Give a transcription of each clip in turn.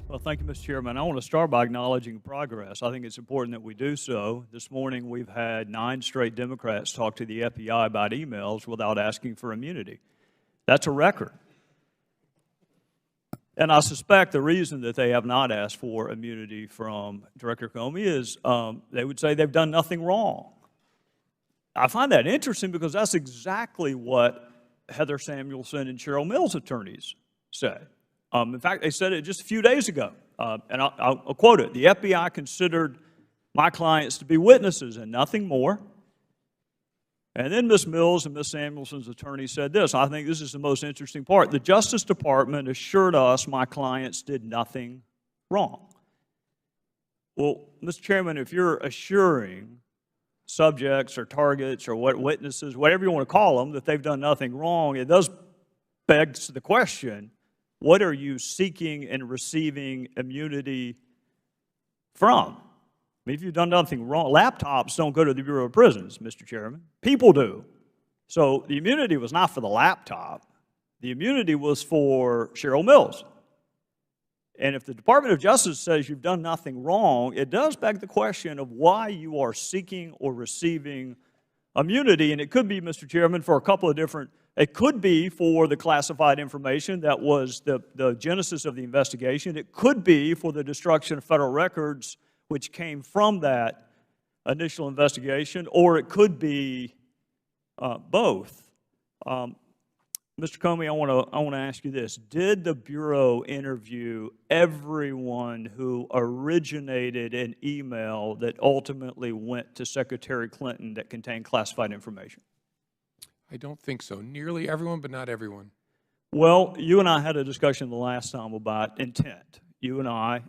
Well, thank you, Mr. Chairman. I want to start by acknowledging progress. I think it's important that we do so. This morning, we've had 9 straight Democrats talk to the FBI about emails without asking for immunity. That's a record. And I suspect the reason that they have not asked for immunity from Director Comey is they would say they've done nothing wrong. I find that interesting because that's exactly what Heather Samuelson and Cheryl Mills' attorneys said. In fact, they said it just a few days ago, and I'll quote it. The FBI considered my clients to be witnesses and nothing more. And then Ms. Mills and Ms. Samuelson's attorney said this. I think this is the most interesting part. The Justice Department assured us my clients did nothing wrong. Well, Mr. Chairman, if you're assuring subjects or targets or what witnesses, whatever you want to call them, that they've done nothing wrong, it does beg the question, what are you seeking and receiving immunity from? I mean, if you've done nothing wrong, laptops don't go to the Bureau of Prisons, Mr. Chairman. People do. So the immunity was not for the laptop. The immunity was for Cheryl Mills. And if the Department of Justice says you've done nothing wrong, it does beg the question of why you are seeking or receiving immunity. And it could be, Mr. Chairman, for a couple of different, it could be for the classified information that was the genesis of the investigation. It could be for the destruction of federal records which came from that initial investigation, or it could be both. Mr. Comey, I want to ask you this. Did the Bureau interview everyone who originated an email that ultimately went to Secretary Clinton that contained classified information? I don't think so. Nearly everyone, but not everyone. Well, you and I had a discussion the last time about intent. You and I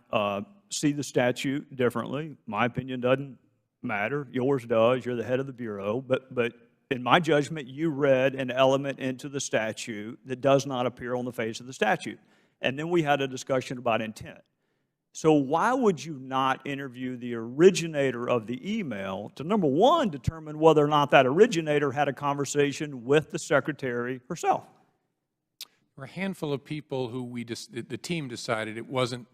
see the statute differently. My opinion doesn't matter. Yours does. You're the head of the Bureau. But in my judgment, you read an element into the statute that does not appear on the face of the statute. And then we had a discussion about intent. So why would you not interview the originator of the email to, number one, determine whether or not that originator had a conversation with the secretary herself? There were a handful of people who the team decided it wasn't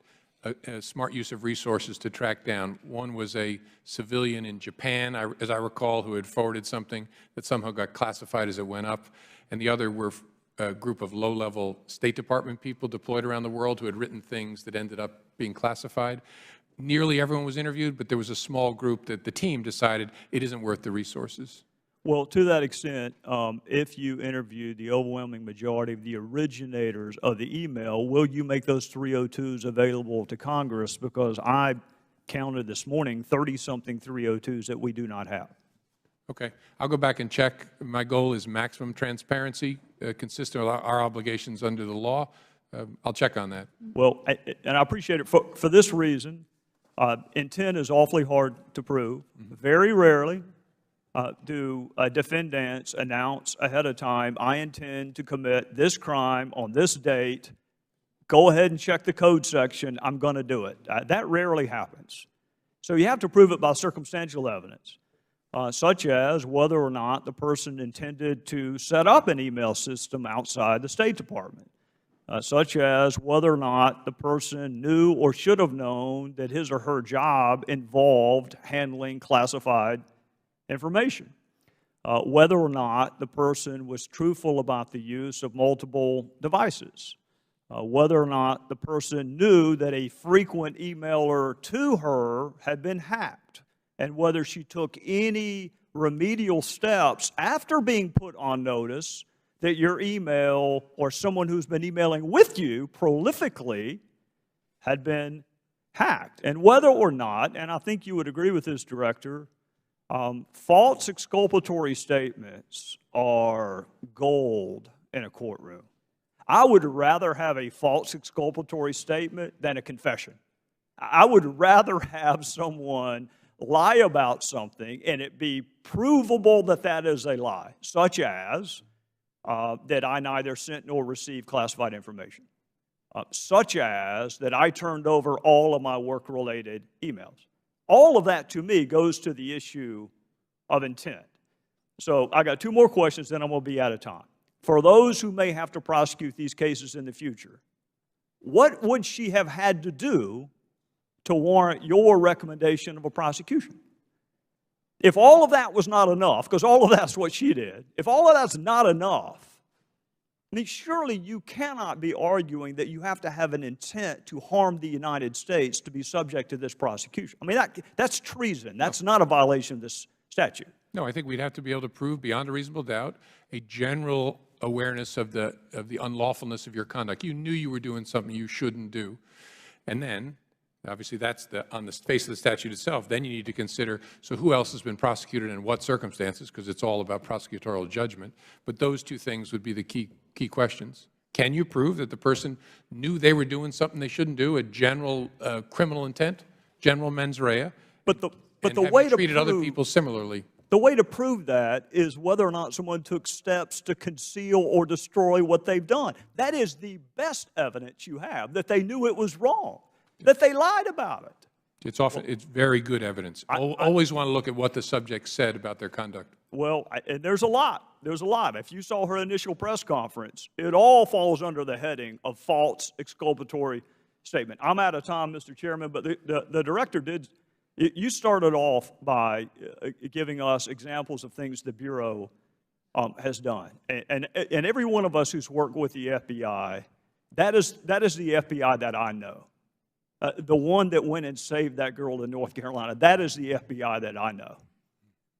a smart use of resources to track down. One was a civilian in Japan, as I recall, who had forwarded something that somehow got classified as it went up, and the other were a group of low-level State Department people deployed around the world who had written things that ended up being classified. Nearly everyone was interviewed, but there was a small group that the team decided it isn't worth the resources. Well, to that extent, if you interview the overwhelming majority of the originators of the email, will you make those 302s available to Congress? Because I counted this morning 30-something 302s that we do not have. Okay. I'll go back and check. My goal is maximum transparency, consistent with our obligations under the law. I'll check on that. Well, and I appreciate it for this reason. Intent is awfully hard to prove. Very rarely do defendants announce ahead of time, I intend to commit this crime on this date. Go ahead and check the code section. I'm going to do it. That rarely happens. So you have to prove it by circumstantial evidence, such as whether or not the person intended to set up an email system outside the State Department, such as whether or not the person knew or should have known that his or her job involved handling classified information, whether or not the person was truthful about the use of multiple devices, whether or not the person knew that a frequent emailer to her had been hacked, and whether she took any remedial steps after being put on notice that your email or someone who's been emailing with you prolifically had been hacked, and whether or not, and I think you would agree with this, Director, false exculpatory statements are gold in a courtroom. I would rather have a false exculpatory statement than a confession. I would rather have someone lie about something and it be provable that that is a lie, such as that I neither sent nor received classified information, such as that I turned over all of my work-related emails. All of that, to me, goes to the issue of intent. So I got 2 more questions, then I'm going to be out of time. For those who may have to prosecute these cases in the future, what would she have had to do to warrant your recommendation of a prosecution? If all of that was not enough, because all of that's what she did, if all of that's not enough, I mean, surely you cannot be arguing that you have to have an intent to harm the United States to be subject to this prosecution. I mean, that's treason. That's not a violation of this statute. No, I think we'd have to be able to prove beyond a reasonable doubt a general awareness of the unlawfulness of your conduct. You knew you were doing something you shouldn't do. And then, obviously, that's on the face of the statute itself. Then you need to consider, so who else has been prosecuted and in what circumstances, because it's all about prosecutorial judgment. But those two things would be the key questions. Can you prove that the person knew they were doing something they shouldn't do, a general criminal intent, general mens rea, but the way to treated other people similarly? The way to prove that is whether or not someone took steps to conceal or destroy what they've done. That is the best evidence you have, that they knew it was wrong, that they lied about it. It's very good evidence. Always want to look at what the subject said about their conduct. Well, and there's a lot. There's a lot. If you saw her initial press conference, it all falls under the heading of false exculpatory statement. I'm out of time, Mr. Chairman, but the director did. You started off by giving us examples of things the Bureau has done. And every one of us who's worked with the FBI, that is the FBI that I know. The one that went and saved that girl in North Carolina, that is the FBI that I know.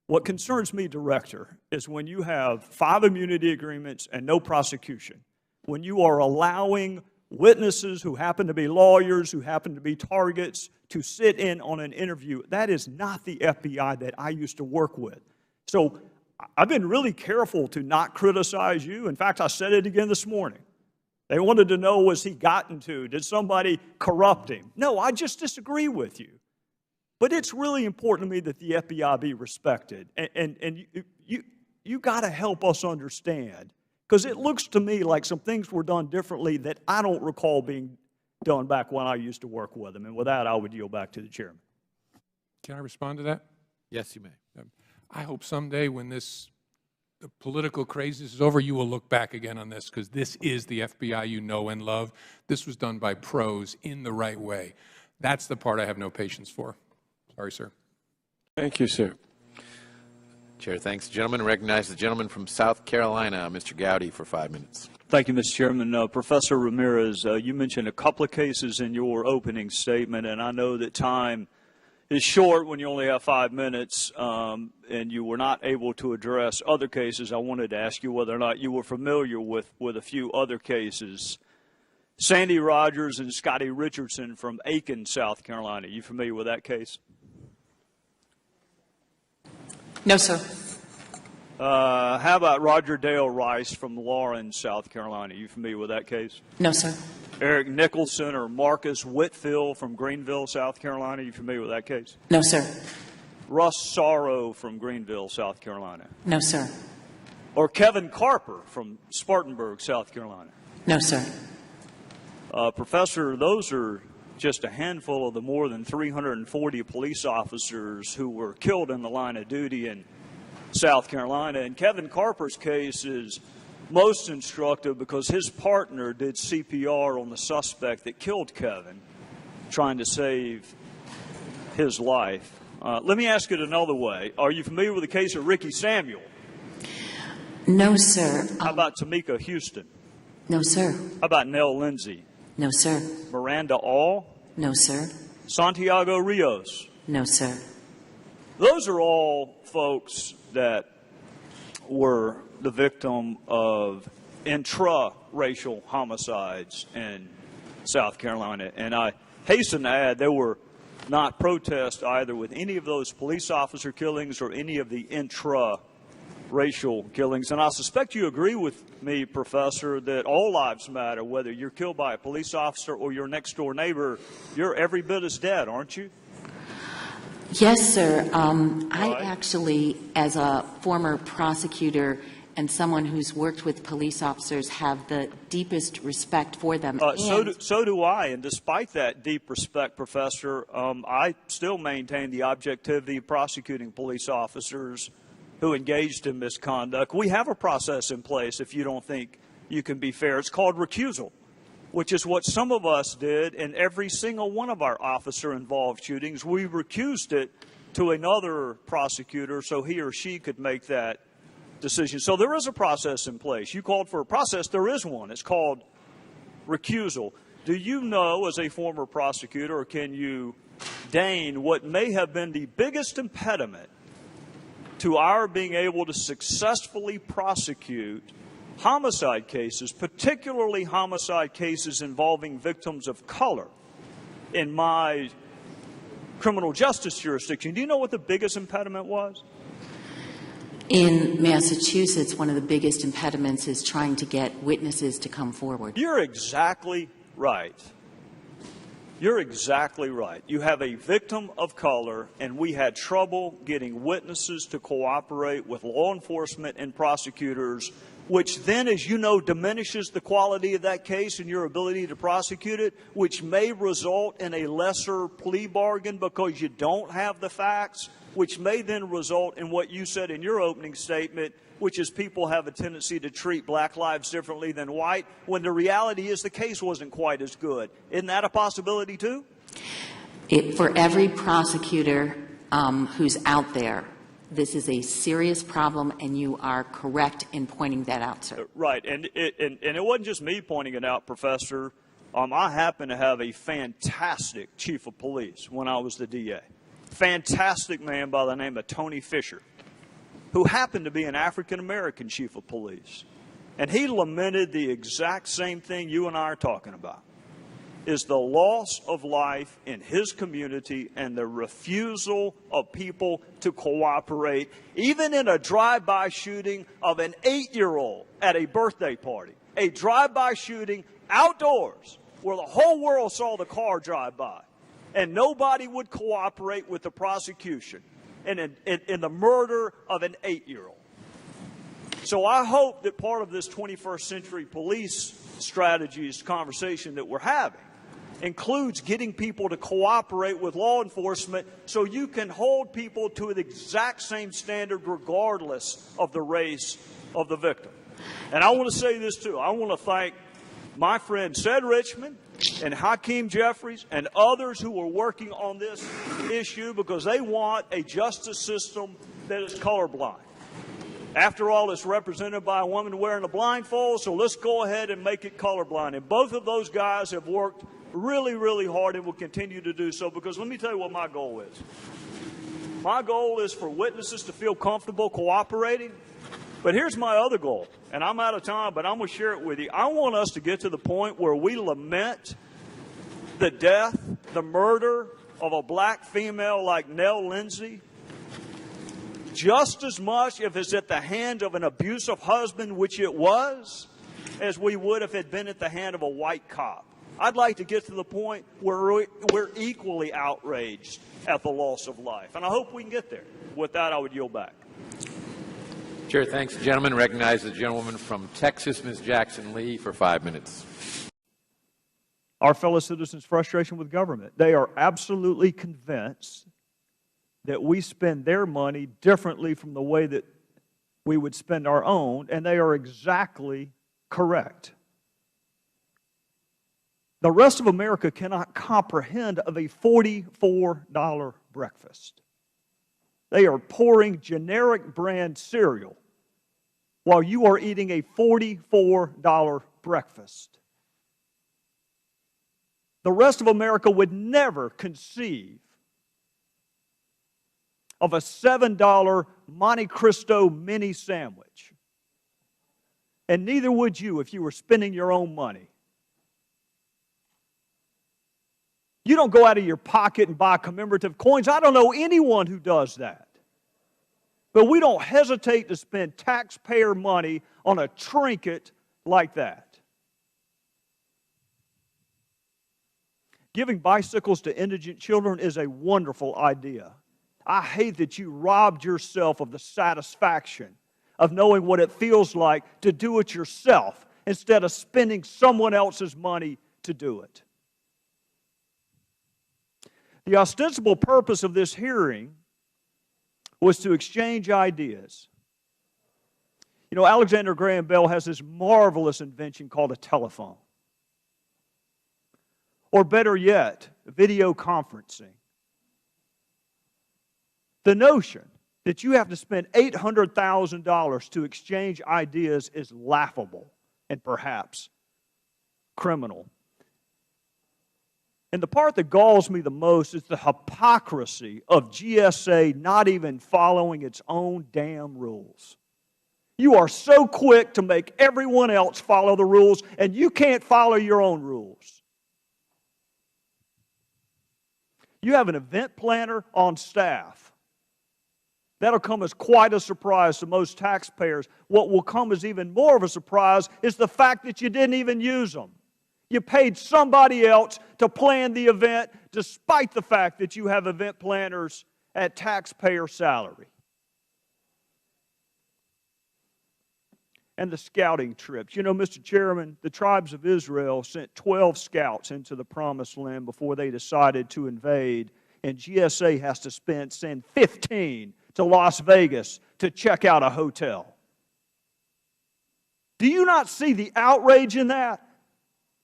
What concerns me, Director, is when you have 5 immunity agreements and no prosecution, when you are allowing witnesses who happen to be lawyers, who happen to be targets, to sit in on an interview. That is not the FBI that I used to work with. So I've been really careful to not criticize you. In fact, I said it again this morning. They wanted to know, was he gotten to? Did somebody corrupt him? No, I just disagree with you. But it's really important to me that the FBI be respected. And you got to help us understand. Because it looks to me like some things were done differently that I don't recall being done back when I used to work with them. And with that, I would yield back to the chairman. Can I respond to that? Yes, you may. I hope someday when the political craziness is over, you will look back again on this, because this is the FBI you know and love. This was done by pros in the right way. That's the part I have no patience for. Sorry, sir. Thank you, sir. Chair, thanks. Gentleman, recognize the gentleman from South Carolina, Mr. Gowdy, for 5 minutes. Thank you, Mr. Chairman. Professor Ramirez, you mentioned a couple of cases in your opening statement, and I know that time is short when you only have 5 minutes, and you were not able to address other cases. I wanted to ask you whether or not you were familiar with a few other cases. Sandy Rogers and Scotty Richardson from Aiken, South Carolina. Are you familiar with that case? No, sir. How about Roger Dale Rice from Lawrence, South Carolina? Are you familiar with that case? No, sir. Eric Nicholson or Marcus Whitfield from Greenville, South Carolina? Are you familiar with that case? No, sir. Russ Sorrow from Greenville, South Carolina? No, sir. Or Kevin Carper from Spartanburg, South Carolina? No, sir. Professor, those are just a handful of the more than 340 police officers who were killed in the line of duty in South Carolina. And Kevin Carper's case is most instructive because his partner did CPR on the suspect that killed Kevin, trying to save his life. Let me ask it another way. Are you familiar with the case of Ricky Samuel? No, sir. How about Tamika Houston? No, sir. How about Nell Lindsay? No, sir. Miranda All? No, sir. Santiago Rios? No, sir. Those are all folks that were the victim of intra-racial homicides in South Carolina. And I hasten to add, there were not protests either with any of those police officer killings or any of the intra-racial killings. And I suspect you agree with me, Professor, that all lives matter. Whether you're killed by a police officer or your next-door neighbor, you're every bit as dead, aren't you? Yes, sir. I actually, as a former prosecutor and someone who's worked with police officers, have the deepest respect for them. So do I. And despite that deep respect, Professor, I still maintain the objectivity of prosecuting police officers who engaged in misconduct. We have a process in place if you don't think you can be fair. It's called recusal. which is what some of us did in every single one of our officer-involved shootings. We recused it to another prosecutor so he or she could make that decision. So there is a process in place. You called for a process. There is one. It's called recusal. Do you know, as a former prosecutor, or can you deign what may have been the biggest impediment to our being able to successfully prosecute homicide cases, particularly homicide cases involving victims of color, in my criminal justice jurisdiction? Do you know what the biggest impediment was? In Massachusetts, one of the biggest impediments is trying to get witnesses to come forward. You're exactly right. You're exactly right. You have a victim of color, and we had trouble getting witnesses to cooperate with law enforcement and prosecutors, which then, as you know, diminishes the quality of that case and your ability to prosecute it, which may result in a lesser plea bargain because you don't have the facts, which may then result in what you said in your opening statement, which is people have a tendency to treat black lives differently than white, when the reality is the case wasn't quite as good. Isn't that a possibility too? For every prosecutor who's out there, this is a serious problem, and you are correct in pointing that out, sir. Right, and it wasn't just me pointing it out, Professor. I happen to have a fantastic chief of police when I was the DA. Fantastic man by the name of Tony Fisher, who happened to be an African-American chief of police. And he lamented the exact same thing you and I are talking about, is the loss of life in his community and the refusal of people to cooperate, even in a drive-by shooting of an 8-year-old at a birthday party. A drive-by shooting outdoors where the whole world saw the car drive by. And nobody would cooperate with the prosecution in the murder of an 8-year-old. So I hope that part of this 21st century police strategies conversation that we're having includes getting people to cooperate with law enforcement so you can hold people to the exact same standard regardless of the race of the victim. And I want to say this too. I want to thank my friend Ced Richmond and Hakeem Jeffries and others who are working on this issue because they want a justice system that is colorblind. After all, it's represented by a woman wearing a blindfold, so let's go ahead and make it colorblind. And both of those guys have worked really, really hard and will continue to do so, because let me tell you what my goal is. My goal is for witnesses to feel comfortable cooperating. But here's my other goal, and I'm out of time, but I'm going to share it with you. I want us to get to the point where we lament the death, the murder of a black female like Nell Lindsay, just as much if it's at the hand of an abusive husband, which it was, as we would if it had been at the hand of a white cop. I'd like to get to the point where we're equally outraged at the loss of life, and I hope we can get there. With that, I would yield back. Chair, thanks. The gentleman recognizes the gentlewoman from Texas, Ms. Jackson Lee, for 5 minutes. Our fellow citizens' frustration with government. They are absolutely convinced that we spend their money differently from the way that we would spend our own, and they are exactly correct. The rest of America cannot comprehend of a $44 breakfast. They are pouring generic brand cereal while you are eating a $44 breakfast. The rest of America would never conceive of a $7 Monte Cristo mini sandwich. And neither would you if you were spending your own money. You don't go out of your pocket and buy commemorative coins. I don't know anyone who does that. But we don't hesitate to spend taxpayer money on a trinket like that. Giving bicycles to indigent children is a wonderful idea. I hate that you robbed yourself of the satisfaction of knowing what it feels like to do it yourself instead of spending someone else's money to do it. The ostensible purpose of this hearing was to exchange ideas. You know, Alexander Graham Bell has this marvelous invention called a telephone. or better yet, video conferencing. The notion that you have to spend $800,000 to exchange ideas is laughable and perhaps criminal. And the part that galls me the most is the hypocrisy of GSA not even following its own damn rules. You are so quick to make everyone else follow the rules, and you can't follow your own rules. You have an event planner on staff. That'll come as quite a surprise to most taxpayers. What will come as even more of a surprise is the fact that you didn't even use them. You paid somebody else to plan the event despite the fact that you have event planners at taxpayer salary. And the scouting trips. You know, Mr. Chairman, the tribes of Israel sent 12 scouts into the Promised Land before they decided to invade, and GSA has to send 15 to Las Vegas to check out a hotel. Do you not see the outrage in that,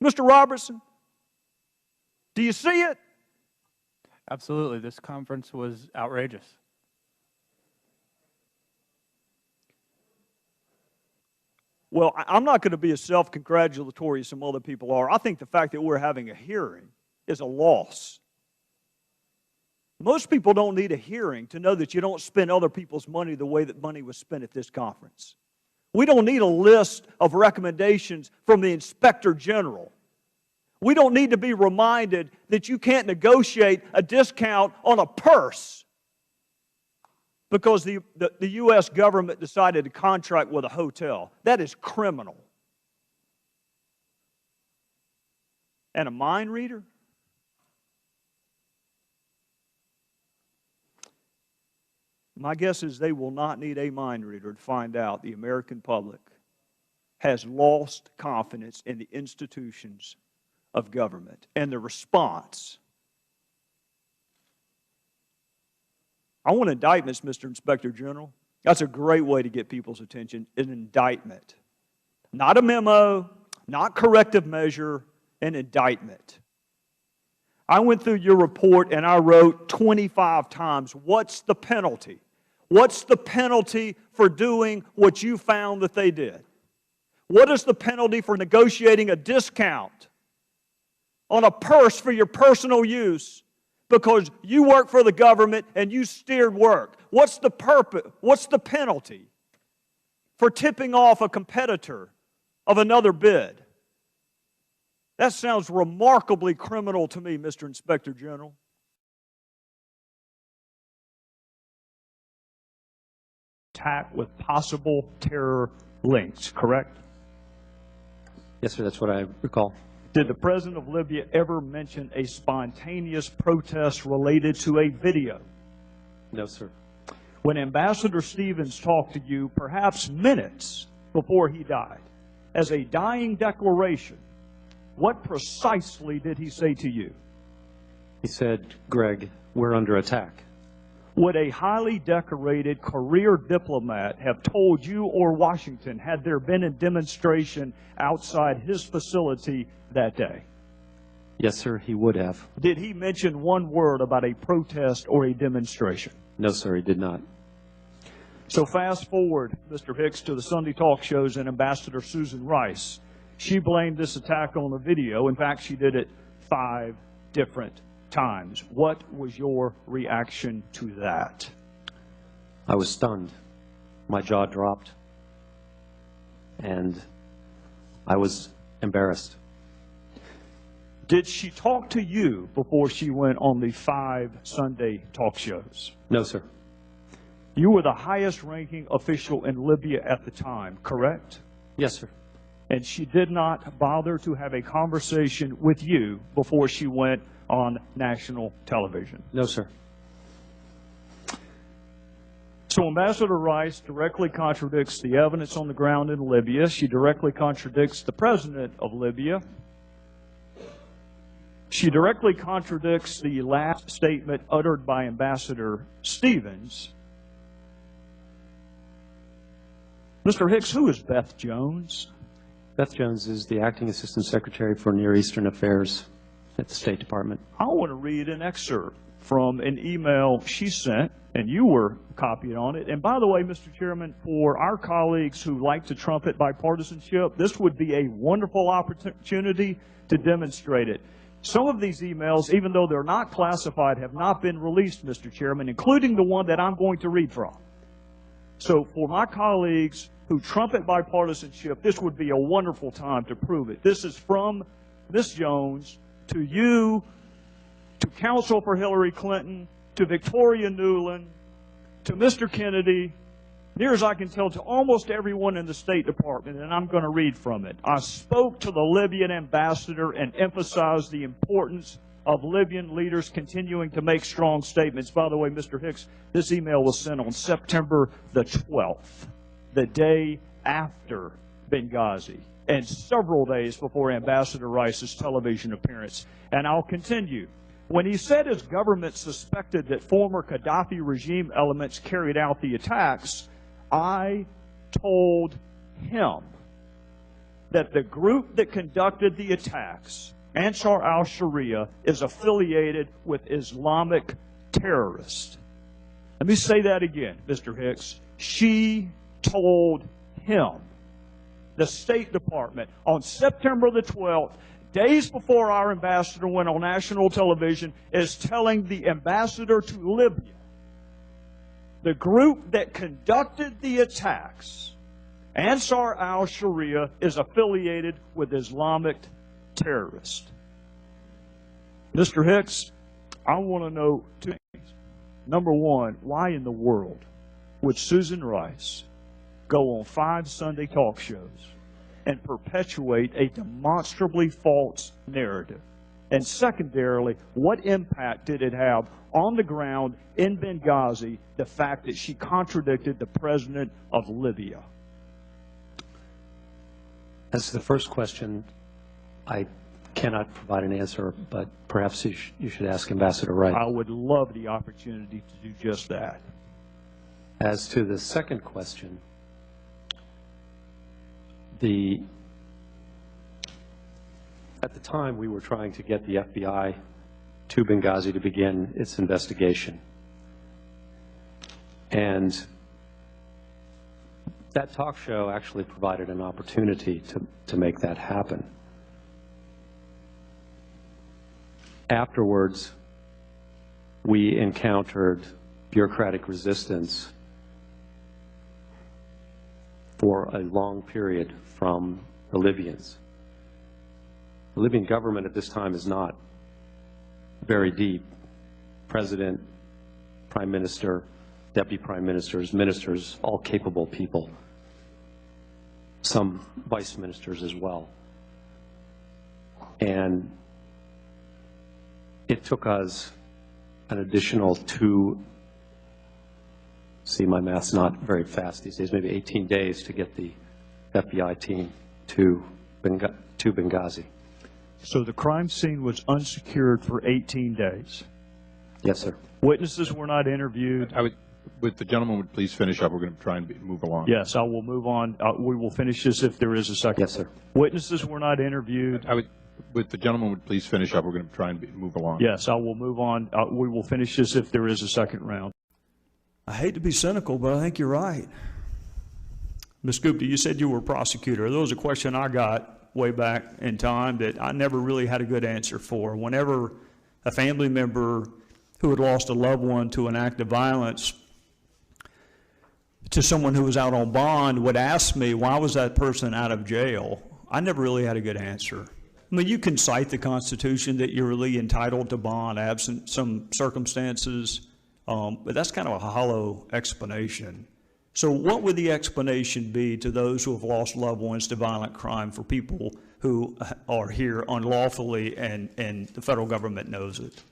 Mr. Robertson? Do you see it? Absolutely. This conference was outrageous. Well, I'm not going to be as self-congratulatory as some other people are. I think the fact that we're having a hearing is a loss. Most people don't need a hearing to know that you don't spend other people's money the way that money was spent at this conference. We don't need a list of recommendations from the Inspector General. We don't need to be reminded that you can't negotiate a discount on a purse because the U.S. government decided to contract with a hotel. That is criminal. And a mind reader? My guess is they will not need a mind reader to find out the American public has lost confidence in the institutions of government. And the response, I want indictments, Mr. Inspector General. That's a great way to get people's attention, an indictment. Not a memo, not corrective measure, an indictment. I went through your report and I wrote 25 times, what's the penalty? What's the penalty for doing what you found that they did? What is the penalty for negotiating a discount on a purse for your personal use because you work for the government and you steered work? What's the purpose? What's the penalty for tipping off a competitor of another bid? That sounds remarkably criminal to me, Mr. Inspector General. Attack with possible terror links, correct? Yes, sir, that's what I recall. Did the President of Libya ever mention a spontaneous protest related to a video? No, sir. When Ambassador Stevens talked to you, perhaps minutes before he died, as a dying declaration, what precisely did he say to you? He said, Greg, we're under attack. Would a highly decorated career diplomat have told you or Washington had there been a demonstration outside his facility that day? Yes, sir, he would have. Did he mention one word about a protest or a demonstration? No, sir, he did not. So fast forward, Mr. Hicks, to the Sunday talk shows and Ambassador Susan Rice. She blamed this attack on the video. In fact, she did it 5 different times. What was your reaction to that? I was stunned. My jaw dropped. And I was embarrassed. Did she talk to you before she went on the 5 Sunday talk shows? No, sir. You were the highest ranking official in Libya at the time, correct? Yes, sir. And she did not bother to have a conversation with you before she went on national television? No, sir. So Ambassador Rice directly contradicts the evidence on the ground in Libya. She directly contradicts the president of Libya. She directly contradicts the last statement uttered by Ambassador Stevens. Mr. Hicks, who is Beth Jones? Beth Jones is the Acting Assistant Secretary for Near Eastern Affairs at the State Department. I want to read an excerpt from an email she sent, and you were copied on it. And by the way, Mr. Chairman, for our colleagues who like to trumpet bipartisanship, this would be a wonderful opportunity to demonstrate it. Some of these emails, even though they're not classified, have not been released, Mr. Chairman, including the one that I'm going to read from. So for my colleagues who trumpet bipartisanship, this would be a wonderful time to prove it. This is from Ms. Jones to you, to counsel for Hillary Clinton, to Victoria Nuland, to Mr. Kennedy, near as I can tell, to almost everyone in the State Department, and I'm going to read from it. I spoke to the Libyan ambassador and emphasized the importance of Libyan leaders continuing to make strong statements. By the way, Mr. Hicks, this email was sent on September the 12th, the day after Benghazi, and several days before Ambassador Rice's television appearance. And I'll continue. When he said his government suspected that former Gaddafi regime elements carried out the attacks, I told him that the group that conducted the attacks, Ansar al-Sharia, is affiliated with Islamic terrorists. Let me say that again, Mr. Hicks. She told him, the State Department, on September the 12th, days before our ambassador went on national television, is telling the ambassador to Libya, the group that conducted the attacks, Ansar al-Sharia, is affiliated with Islamic terrorists. Mr. Hicks, I want to know two things. Number one, why in the world would Susan Rice go on 5 Sunday talk shows and perpetuate a demonstrably false narrative? And secondarily, what impact did it have on the ground in Benghazi, the fact that she contradicted the president of Libya? As to the first question, I cannot provide an answer, but perhaps you should ask Ambassador Wright. I would love the opportunity to do just that. As to the second question, at the time we were trying to get the FBI to Benghazi to begin its investigation. And that talk show actually provided an opportunity to make that happen. Afterwards, we encountered bureaucratic resistance for a long period from the Libyans. The Libyan government at this time is not very deep. President, Prime Minister, Deputy Prime Ministers, ministers, all capable people. Some vice ministers as well. And it took us an additional see, my math's not very fast these days, maybe 18 days to get the FBI team to Benghazi. So the crime scene was unsecured for 18 days. Yes, sir. Witnesses were not interviewed. Would the gentleman would please finish up? We're going to try and move along. Yes, I will move on. We will finish this if there is a second. Yes, sir. Witnesses were not interviewed. Would the gentleman would please finish up? We're going to try and move along. Yes, I will move on. We will finish this if there is a second round. I hate to be cynical, but I think you're right. Ms. Gupta, you said you were a prosecutor. There was a question I got way back in time that I never really had a good answer for. Whenever a family member who had lost a loved one to an act of violence, to someone who was out on bond, would ask me, why was that person out of jail? I never really had a good answer. I mean, you can cite the Constitution that you're really entitled to bond absent some circumstances, but that's kind of a hollow explanation. So what would the explanation be to those who have lost loved ones to violent crime for people who are here unlawfully and the federal government knows it?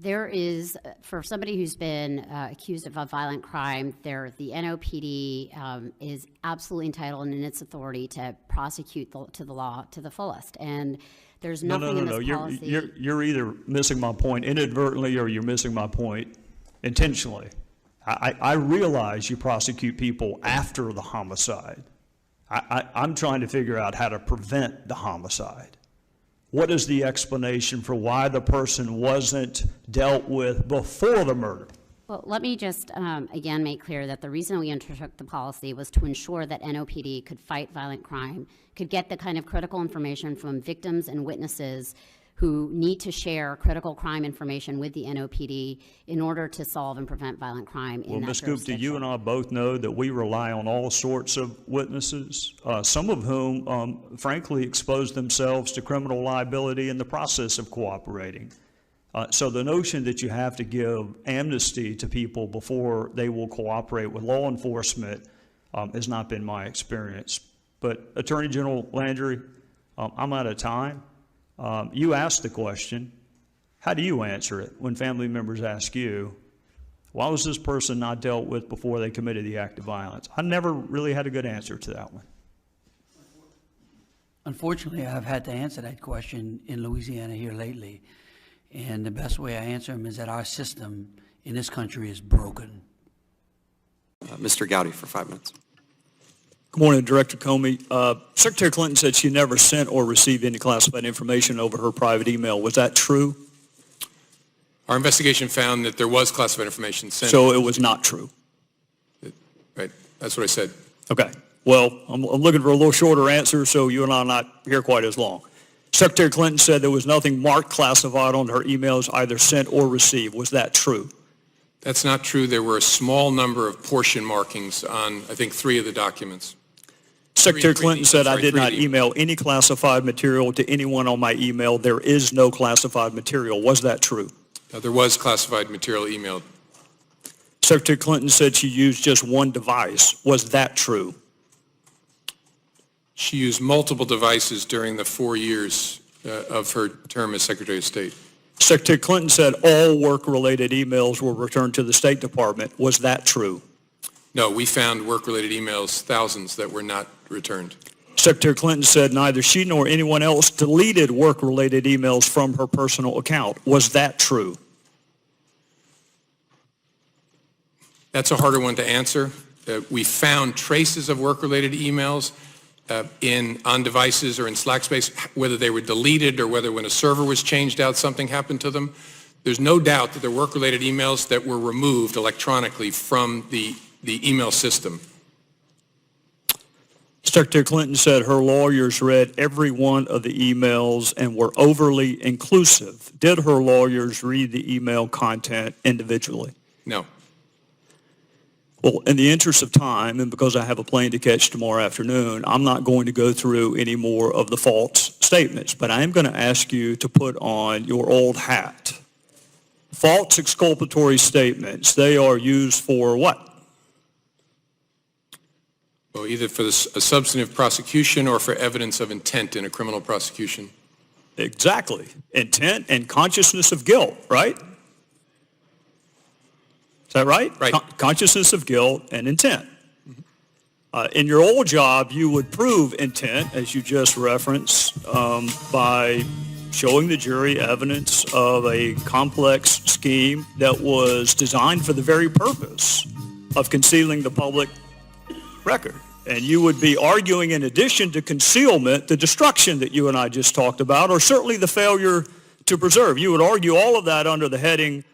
There is, for somebody who's been accused of a violent crime, the NOPD is absolutely entitled and in its authority to prosecute to the law to the fullest. And there's nothing in this policy. You're either missing my point inadvertently or you're missing my point intentionally. I realize you prosecute people after the homicide. I'm trying to figure out how to prevent the homicide. What is the explanation for why the person wasn't dealt with before the murder? Well, let me just, again, make clear that the reason we undertook the policy was to ensure that NOPD could fight violent crime, could get the kind of critical information from victims and witnesses who need to share critical crime information with the NOPD in order to solve and prevent violent crime in that Ms. jurisdiction. Gupta, you and I both know that we rely on all sorts of witnesses, some of whom, frankly, expose themselves to criminal liability in the process of cooperating. So the notion that you have to give amnesty to people before they will cooperate with law enforcement has not been my experience. But Attorney General Landry, I'm out of time. You asked the question, how do you answer it when family members ask you, why was this person not dealt with before they committed the act of violence? I never really had a good answer to that one. Unfortunately, I've had to answer that question in Louisiana here lately. And the best way I answer them is that our system in this country is broken. Mr. Gowdy for 5 minutes. Good morning, Director Comey. Secretary Clinton said she never sent or received any classified information over her private email. Was that true? Our investigation found that there was classified information sent. So it was not true? Right. That's what I said. Okay. Well, I'm looking for a little shorter answer, so you and I are not here quite as long. Secretary Clinton said there was nothing marked classified on her emails, either sent or received. Was that true? That's not true. There were a small number of portion markings on, I think, 3 of the documents. Secretary Clinton said I did not 3D. email any classified material to anyone on my email. There is no classified material. Was that true? There was classified material emailed. Secretary Clinton said she used just one device. Was that true? She used multiple devices during the 4 years of her term as Secretary of State. Secretary Clinton said all work-related emails were returned to the State Department. Was that true? No, we found work-related emails, thousands, that were not returned. Secretary Clinton said neither she nor anyone else deleted work-related emails from her personal account. Was that true? That's a harder one to answer. We found traces of work-related emails on devices or in Slack space, whether they were deleted or whether when a server was changed out, something happened to them. There's no doubt that there were work-related emails that were removed electronically from the email system. Secretary Clinton said her lawyers read every one of the emails and were overly inclusive. Did her lawyers read the email content individually? No. Well, in the interest of time, and because I have a plane to catch tomorrow afternoon, I'm not going to go through any more of the false statements, but I am going to ask you to put on your old hat. False exculpatory statements, they are used for what? Well, either for a substantive prosecution or for evidence of intent in a criminal prosecution. Exactly. Intent and consciousness of guilt, right? Is that right? Right. Consciousness of guilt and intent. In your old job, you would prove intent, as you just referenced, by showing the jury evidence of a complex scheme that was designed for the very purpose of concealing the public record. And you would be arguing, in addition to concealment, the destruction that you and I just talked about, or certainly the failure to preserve. You would argue all of that under the heading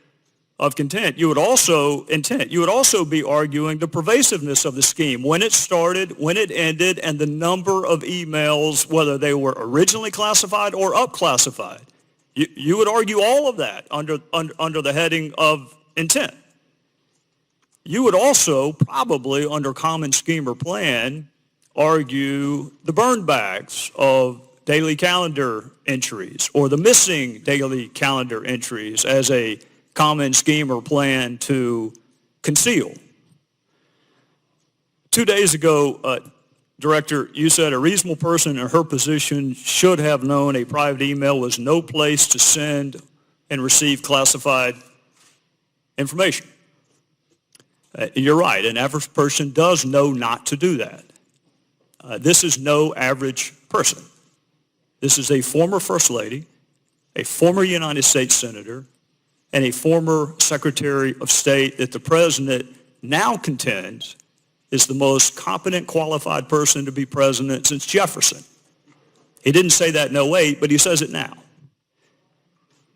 of content. You would also be arguing the pervasiveness of the scheme, when it started, when it ended, and the number of emails, whether they were originally classified or up-classified. You would argue all of that under the heading of intent. You would also probably, under common scheme or plan, argue the burn bags of daily calendar entries or the missing daily calendar entries as a common scheme or plan to conceal. 2 days ago, Director, you said a reasonable person in her position should have known a private email was no place to send and receive classified information. You're right, an average person does know not to do that. This is no average person. This is a former First Lady, a former United States Senator, and a former Secretary of State that the President now contends is the most competent, qualified person to be president since Jefferson. He didn't say that in 08, but he says it now.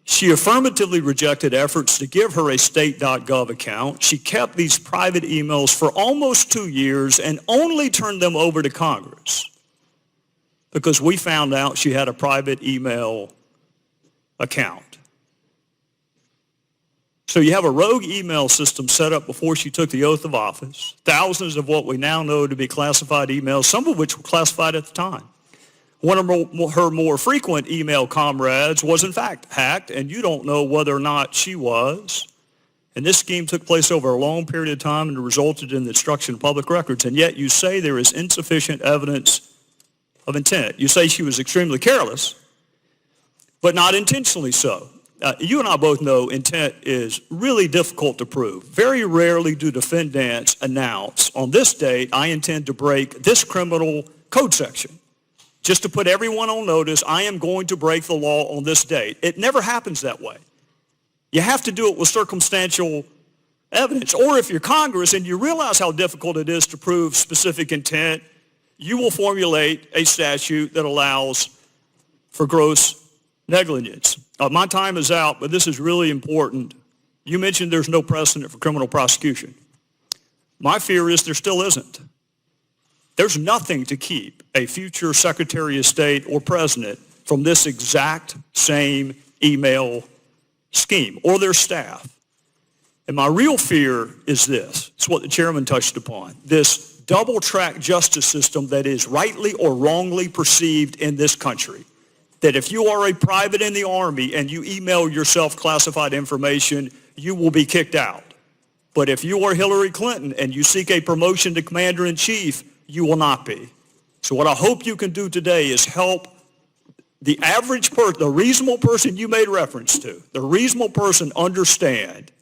She affirmatively rejected efforts to give her a state.gov account. She kept these private emails for almost 2 years and only turned them over to Congress because we found out she had a private email account. So you have a rogue email system set up before she took the oath of office, thousands of what we now know to be classified emails, some of which were classified at the time. One of her more frequent email comrades was in fact hacked, and you don't know whether or not she was. And this scheme took place over a long period of time and resulted in the destruction of public records, and yet you say there is insufficient evidence of intent. You say she was extremely careless, but not intentionally so. You and I both know intent is really difficult to prove. Very rarely do defendants announce, on this date, I intend to break this criminal code section. Just to put everyone on notice, I am going to break the law on this date. It never happens that way. You have to do it with circumstantial evidence. Or if you're Congress and you realize how difficult it is to prove specific intent, you will formulate a statute that allows for gross negligence. My time is out, but this is really important. You mentioned there's no precedent for criminal prosecution. My fear is there still isn't. There's nothing to keep a future Secretary of State or President from this exact same email scheme or their staff. And my real fear is this. It's what the chairman touched upon. This double-track justice system that is rightly or wrongly perceived in this country. That if you are a private in the Army and you email yourself classified information, you will be kicked out. But if you are Hillary Clinton and you seek a promotion to Commander-in-Chief, you will not be. So what I hope you can do today is help the average person, the reasonable person you made reference to, the reasonable person understand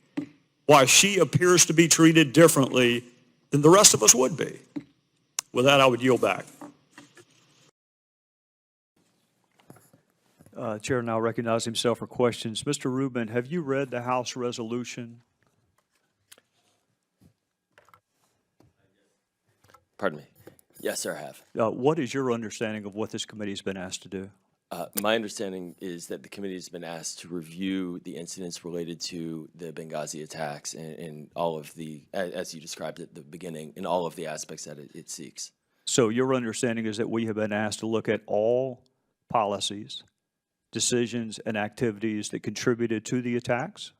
why she appears to be treated differently than the rest of us would be. With that, I would yield back. Chair now recognizes himself for questions. Mr. Rubin, have you read the House resolution? Pardon me. Yes, sir, I have. What is your understanding of what this committee has been asked to do? My understanding is that the committee has been asked to review the incidents related to the Benghazi attacks and all of the, as you described at the beginning, in all of the aspects that it seeks. So your understanding is that we have been asked to look at all policies, decisions, and activities that contributed to the attacks?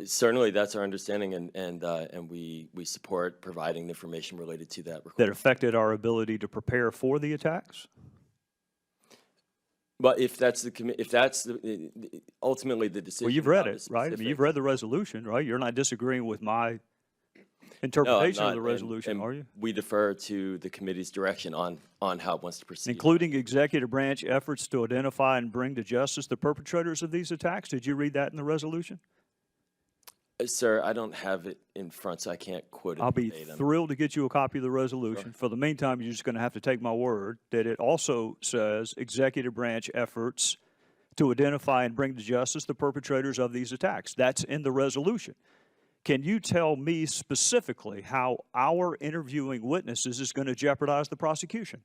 Certainly, that's our understanding, and we support providing the information related to that request. That affected our ability to prepare for the attacks? But if that's ultimately the decision. Well, you've read it, right? I mean, you've read the resolution, right? You're not disagreeing with my interpretation of the resolution, are you? We defer to the committee's direction on how it wants to proceed. Including executive branch efforts to identify and bring to justice the perpetrators of these attacks? Did you read that in the resolution? Sir, I don't have it in front, so I can't quote it. I'll be thrilled to get you a copy of the resolution. Sure. For the meantime, you're just going to have to take my word that it also says executive branch efforts to identify and bring to justice the perpetrators of these attacks. That's in the resolution. Can you tell me specifically how our interviewing witnesses is going to jeopardize the prosecution?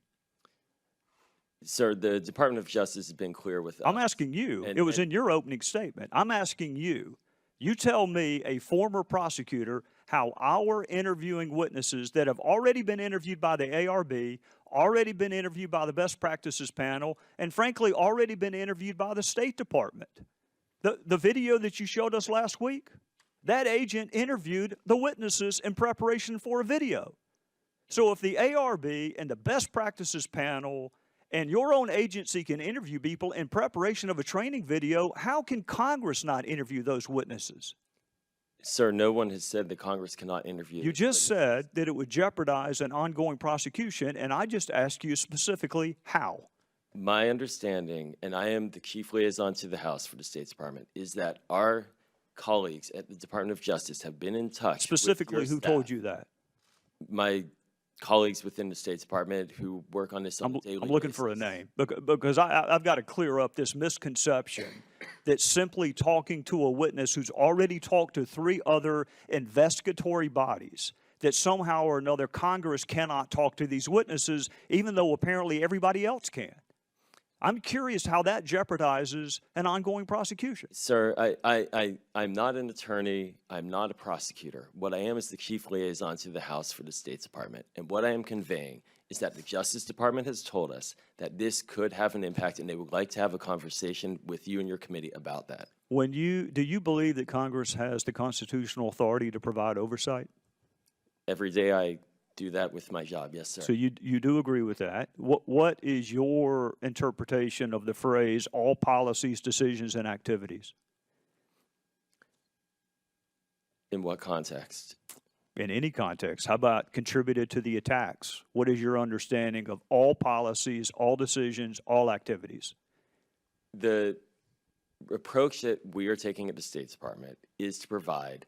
Sir, the Department of Justice has been clear with us. I'm asking you. It was in your opening statement. I'm asking you. You tell me, a former prosecutor, how our interviewing witnesses that have already been interviewed by the ARB, already been interviewed by the Best Practices Panel, and frankly, already been interviewed by the State Department. The video that you showed us last week, that agent interviewed the witnesses in preparation for a video. So if the ARB and the Best Practices Panel and your own agency can interview people in preparation of a training video, how can Congress not interview those witnesses? Sir, no one has said that Congress cannot interview. You just said that it would jeopardize an ongoing prosecution, and I just asked you specifically how. My understanding, and I am the chief liaison to the House for the State Department, is that our colleagues at the Department of Justice have been in touch. Specifically, who told you that? My colleagues within the State Department who work on this on a daily basis. I'm looking for a name because I've got to clear up this misconception that simply talking to a witness who's already talked to 3 other investigatory bodies, that somehow or another Congress cannot talk to these witnesses, even though apparently everybody else can. I'm curious how that jeopardizes an ongoing prosecution. Sir, I'm not an attorney. I'm not a prosecutor. What I am is the chief liaison to the House for the State Department. And what I am conveying is that the Justice Department has told us that this could have an impact, and they would like to have a conversation with you and your committee about that. Do you believe that Congress has the constitutional authority to provide oversight? Every day I do that with my job, yes, sir. So you do agree with that. What is your interpretation of the phrase, all policies, decisions, and activities? In what context? In any context. How about contributed to the attacks? What is your understanding of all policies, all decisions, all activities? The approach that we are taking at the State Department is to provide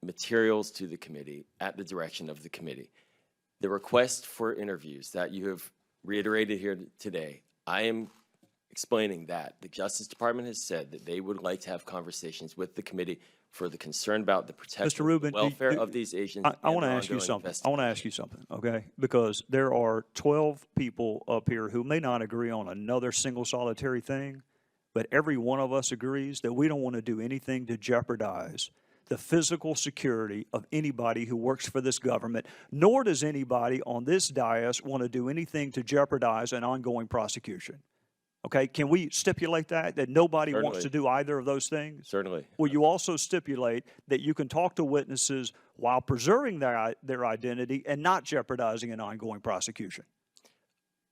materials to the committee at the direction of the committee. The request for interviews that you have reiterated here today, I am explaining that the Justice Department has said that they would like to have conversations with the committee for the concern about the protection Mr. Rubin, of the welfare of these agents. I want to ask you something. I want to ask you something, okay? Because there are 12 people up here who may not agree on another single solitary thing, but every one of us agrees that we don't want to do anything to jeopardize the physical security of anybody who works for this government, nor does anybody on this dais want to do anything to jeopardize an ongoing prosecution. Okay, can we stipulate that nobody Certainly. wants to do either of those things? Certainly. Will you also stipulate that you can talk to witnesses while preserving their identity and not jeopardizing an ongoing prosecution?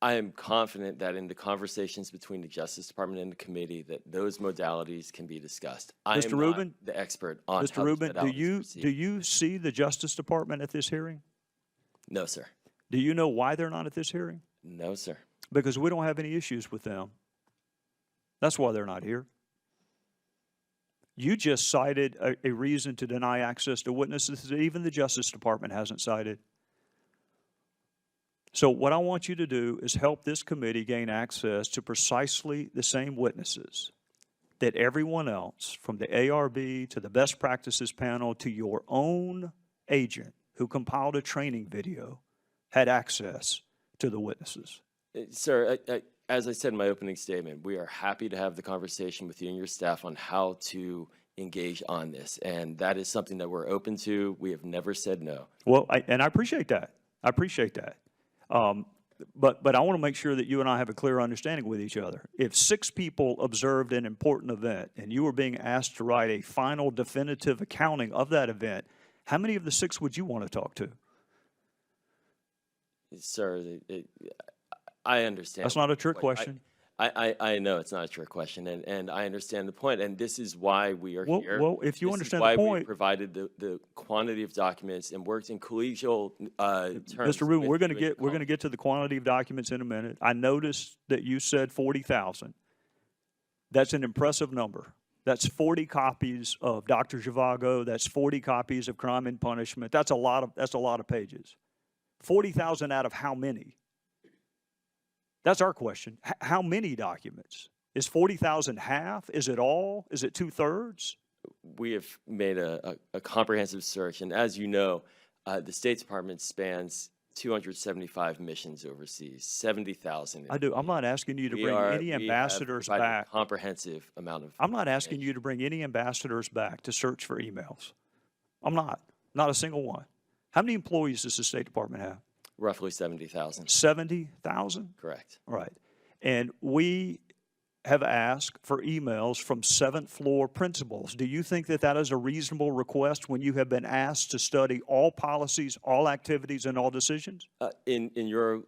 I am confident that in the conversations between the Justice Department and the committee that those modalities can be discussed. I Mr. am Rubin, not the expert on Mr. how those Rubin, modalities do you see the Justice Department at this hearing? No, sir. Do you know why they're not at this hearing? No, sir. Because we don't have any issues with them. That's why they're not here. You just cited a reason to deny access to witnesses that even the Justice Department hasn't cited. So what I want you to do is help this committee gain access to precisely the same witnesses that everyone else, from the ARB to the best practices panel to your own agent who compiled a training video, had access to the witnesses. Sir, as I said in my opening statement, we are happy to have the conversation with you and your staff on how to engage on this. And that is something that we're open to. We have never said no. Well, I appreciate that. I appreciate that. But I want to make sure that you and I have a clear understanding with each other. If 6 people observed an important event and you were being asked to write a final definitive accounting of that event, how many of the 6 would you want to talk to? Sir, I understand. That's not a trick question. I know it's not a trick question, and I understand the point, and this is why we are here. Well, if you understand the why point, we provided the quantity of documents and worked in collegial terms. Mr. Rubin, we're going to get to the quantity of documents in a minute. I noticed that you said 40,000. That's an impressive number. That's 40 copies of Dr. Zhivago. That's 40 copies of Crime and Punishment. That's a lot of pages. 40,000 out of how many? That's our question. How many documents? Is 40,000 half? Is it all? Is it 2/3? We have made a comprehensive search, and as you know, the State Department spans 275 missions overseas, 70,000. I do. I'm not asking you to bring any ambassadors back. Comprehensive amount of. I'm not asking you to bring any ambassadors back to search for emails. I'm not. Not a single one. How many employees does the State Department have? Roughly 70,000. 70,000? Correct. Right. And we have asked for emails from 7th floor principals. Do you think that that is a reasonable request when you have been asked to study all policies, all activities, and all decisions? In your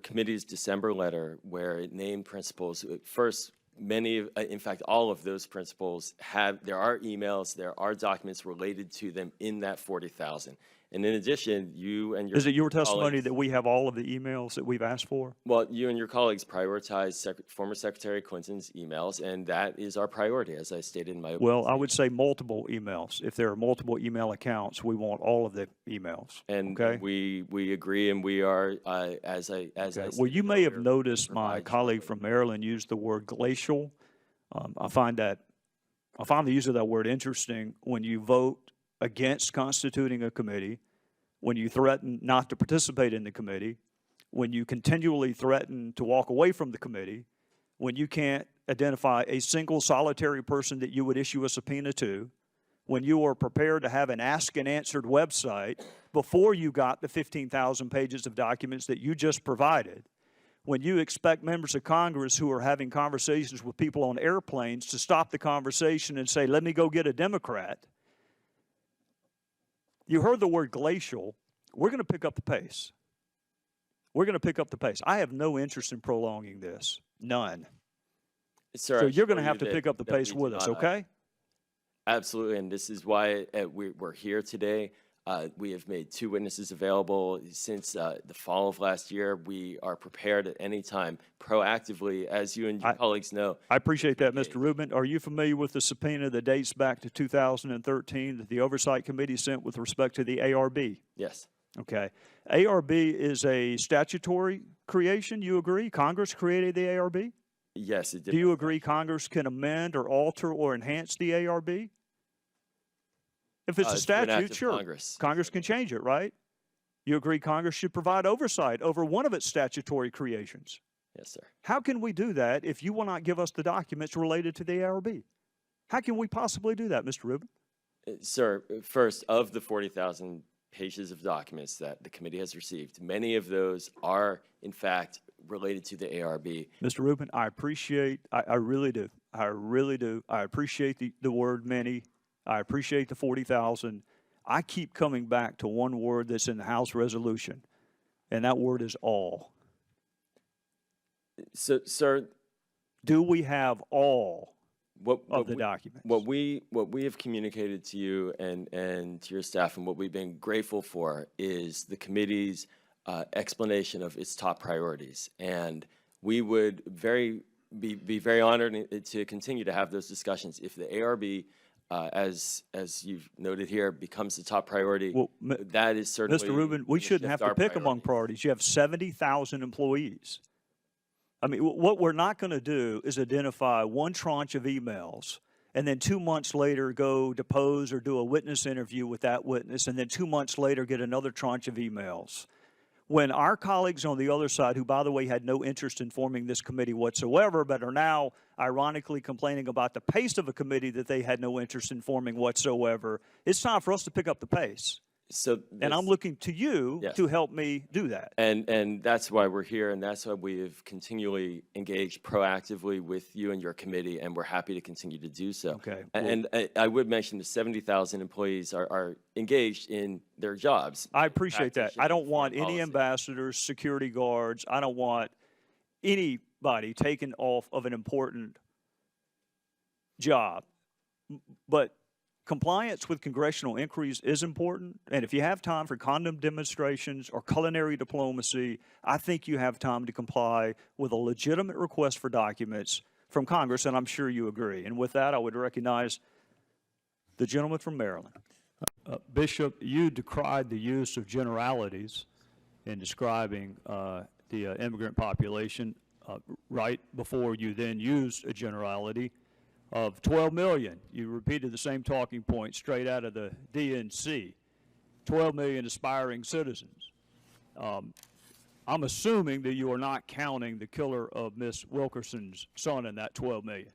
committee's December letter, where it named principals, first, in fact, all of those principals there are emails, there are documents related to them in that 40,000. And in addition, you and your Is it your testimony that we have all of the emails that we've asked for? Well, you and your colleagues prioritize former Secretary Clinton's emails, and that is our priority, as I stated in my opening statement. I would say multiple emails. If there are multiple email accounts, we want all of the emails. And okay? we agree, and we are, as I Well, you may have noticed my colleague from Maryland used the word glacial. I find the use of that word interesting when you vote against constituting a committee, when you threaten not to participate in the committee, when you continually threaten to walk away from the committee, when you can't identify a single solitary person that you would issue a subpoena to, when you are prepared to have an ask and answered website before you got the 15,000 pages of documents that you just provided, when you expect members of Congress who are having conversations with people on airplanes to stop the conversation and say, let me go get a Democrat. You heard the word glacial. We're going to pick up the pace. We're going to pick up the pace. I have no interest in prolonging this. None. Sir, so you're going to have to pick up the pace with us, okay? Absolutely, and this is why we're here today. We have made 2 witnesses available since the fall of last year. We are prepared at any time, proactively, as you and your colleagues know. I appreciate that, Mr. Rubin. Are you familiar with the subpoena that dates back to 2013 that the Oversight Committee sent with respect to the ARB? Yes. Okay. ARB is a statutory creation, you agree? Congress created the ARB? Yes, it did. Do you agree Congress can amend or alter or enhance the ARB? If it's a statute, sure. Congress can change it, right? You agree Congress should provide oversight over one of its statutory creations? Yes, sir. How can we do that if you will not give us the documents related to the ARB? How can we possibly do that, Mr. Rubin? Sir, first, of the 40,000 pages of documents that the committee has received, many of those are, in fact, related to the ARB. Mr. Rubin, I appreciate, I really do. I really do. I appreciate the word many. I appreciate the 40,000. I keep coming back to one word that's in the House resolution, and that word is all. So, sir, do we have all of the documents? What we have communicated to you and to your staff, and what we've been grateful for, is the committee's explanation of its top priorities, and we would be very honored to continue to have those discussions if the ARB. As you've noted here, becomes the top priority. Well, that is certainly. Mr. Rubin, we shouldn't have to pick among priorities. You have 70,000 employees. I mean, what we're not going to do is identify one tranche of emails and then 2 months later go depose or do a witness interview with that witness, and then 2 months later get another tranche of emails. When our colleagues on the other side, who, by the way, had no interest in forming this committee whatsoever, but are now ironically complaining about the pace of a committee that they had no interest in forming whatsoever, it's time for us to pick up the pace. And I'm looking to you to help me do that. And that's why we're here, and that's why we have continually engaged proactively with you and your committee, and we're happy to continue to do so. Okay. And I would mention the 70,000 employees are engaged in their jobs. I appreciate that. I don't want any ambassadors, security guards. I don't want anybody taken off of an important job. But compliance with congressional inquiries is important, and if you have time for condom demonstrations or culinary diplomacy, I think you have time to comply with a legitimate request for documents from Congress, and I'm sure you agree. And with that, I would recognize the gentleman from Maryland. Bishop, you decried the use of generalities in describing the immigrant population right before you then used a generality of 12 million. You repeated the same talking point straight out of the DNC. 12 million aspiring citizens. I'm assuming that you are not counting the killer of Miss Wilkerson's son in that 12 million.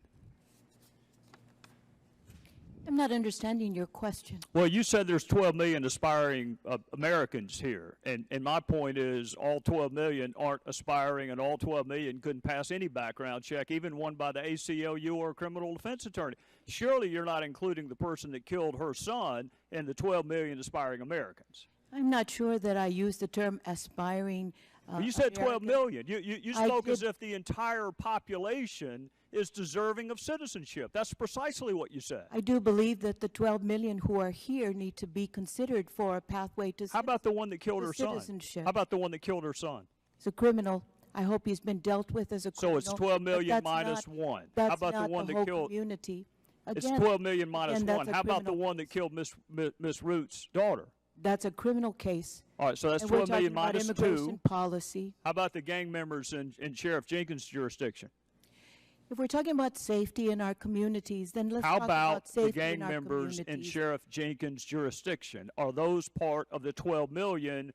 I'm not understanding your question. Well, you said there's 12 million aspiring Americans here, and my point is all 12 million aren't aspiring, and all 12 million couldn't pass any background check, even one by the ACLU or a criminal defense attorney. Surely you're not including the person that killed her son in the 12 million aspiring Americans. I'm not sure that I used the term aspiring. Well, you said 12 million. You spoke as if the entire population is deserving of citizenship. That's precisely what you said. I do believe that the 12 million who are here need to be considered for a pathway to How about the one that killed her son? Citizenship. How about the one that killed her son? It's a criminal. I hope he's been dealt with as a criminal. So it's 12 million minus one. How about the one that killed? Community. Again, it's 12 million minus one. How about the one that killed Miss Root's daughter? That's a criminal case. All right, so that's 12 million minus immigration policy. How about the gang members in Sheriff Jenkins' jurisdiction? If we're talking about safety in our communities, then let's talk about safety in our communities. How about the gang members in Sheriff Jenkins' jurisdiction? Are those part of the 12 million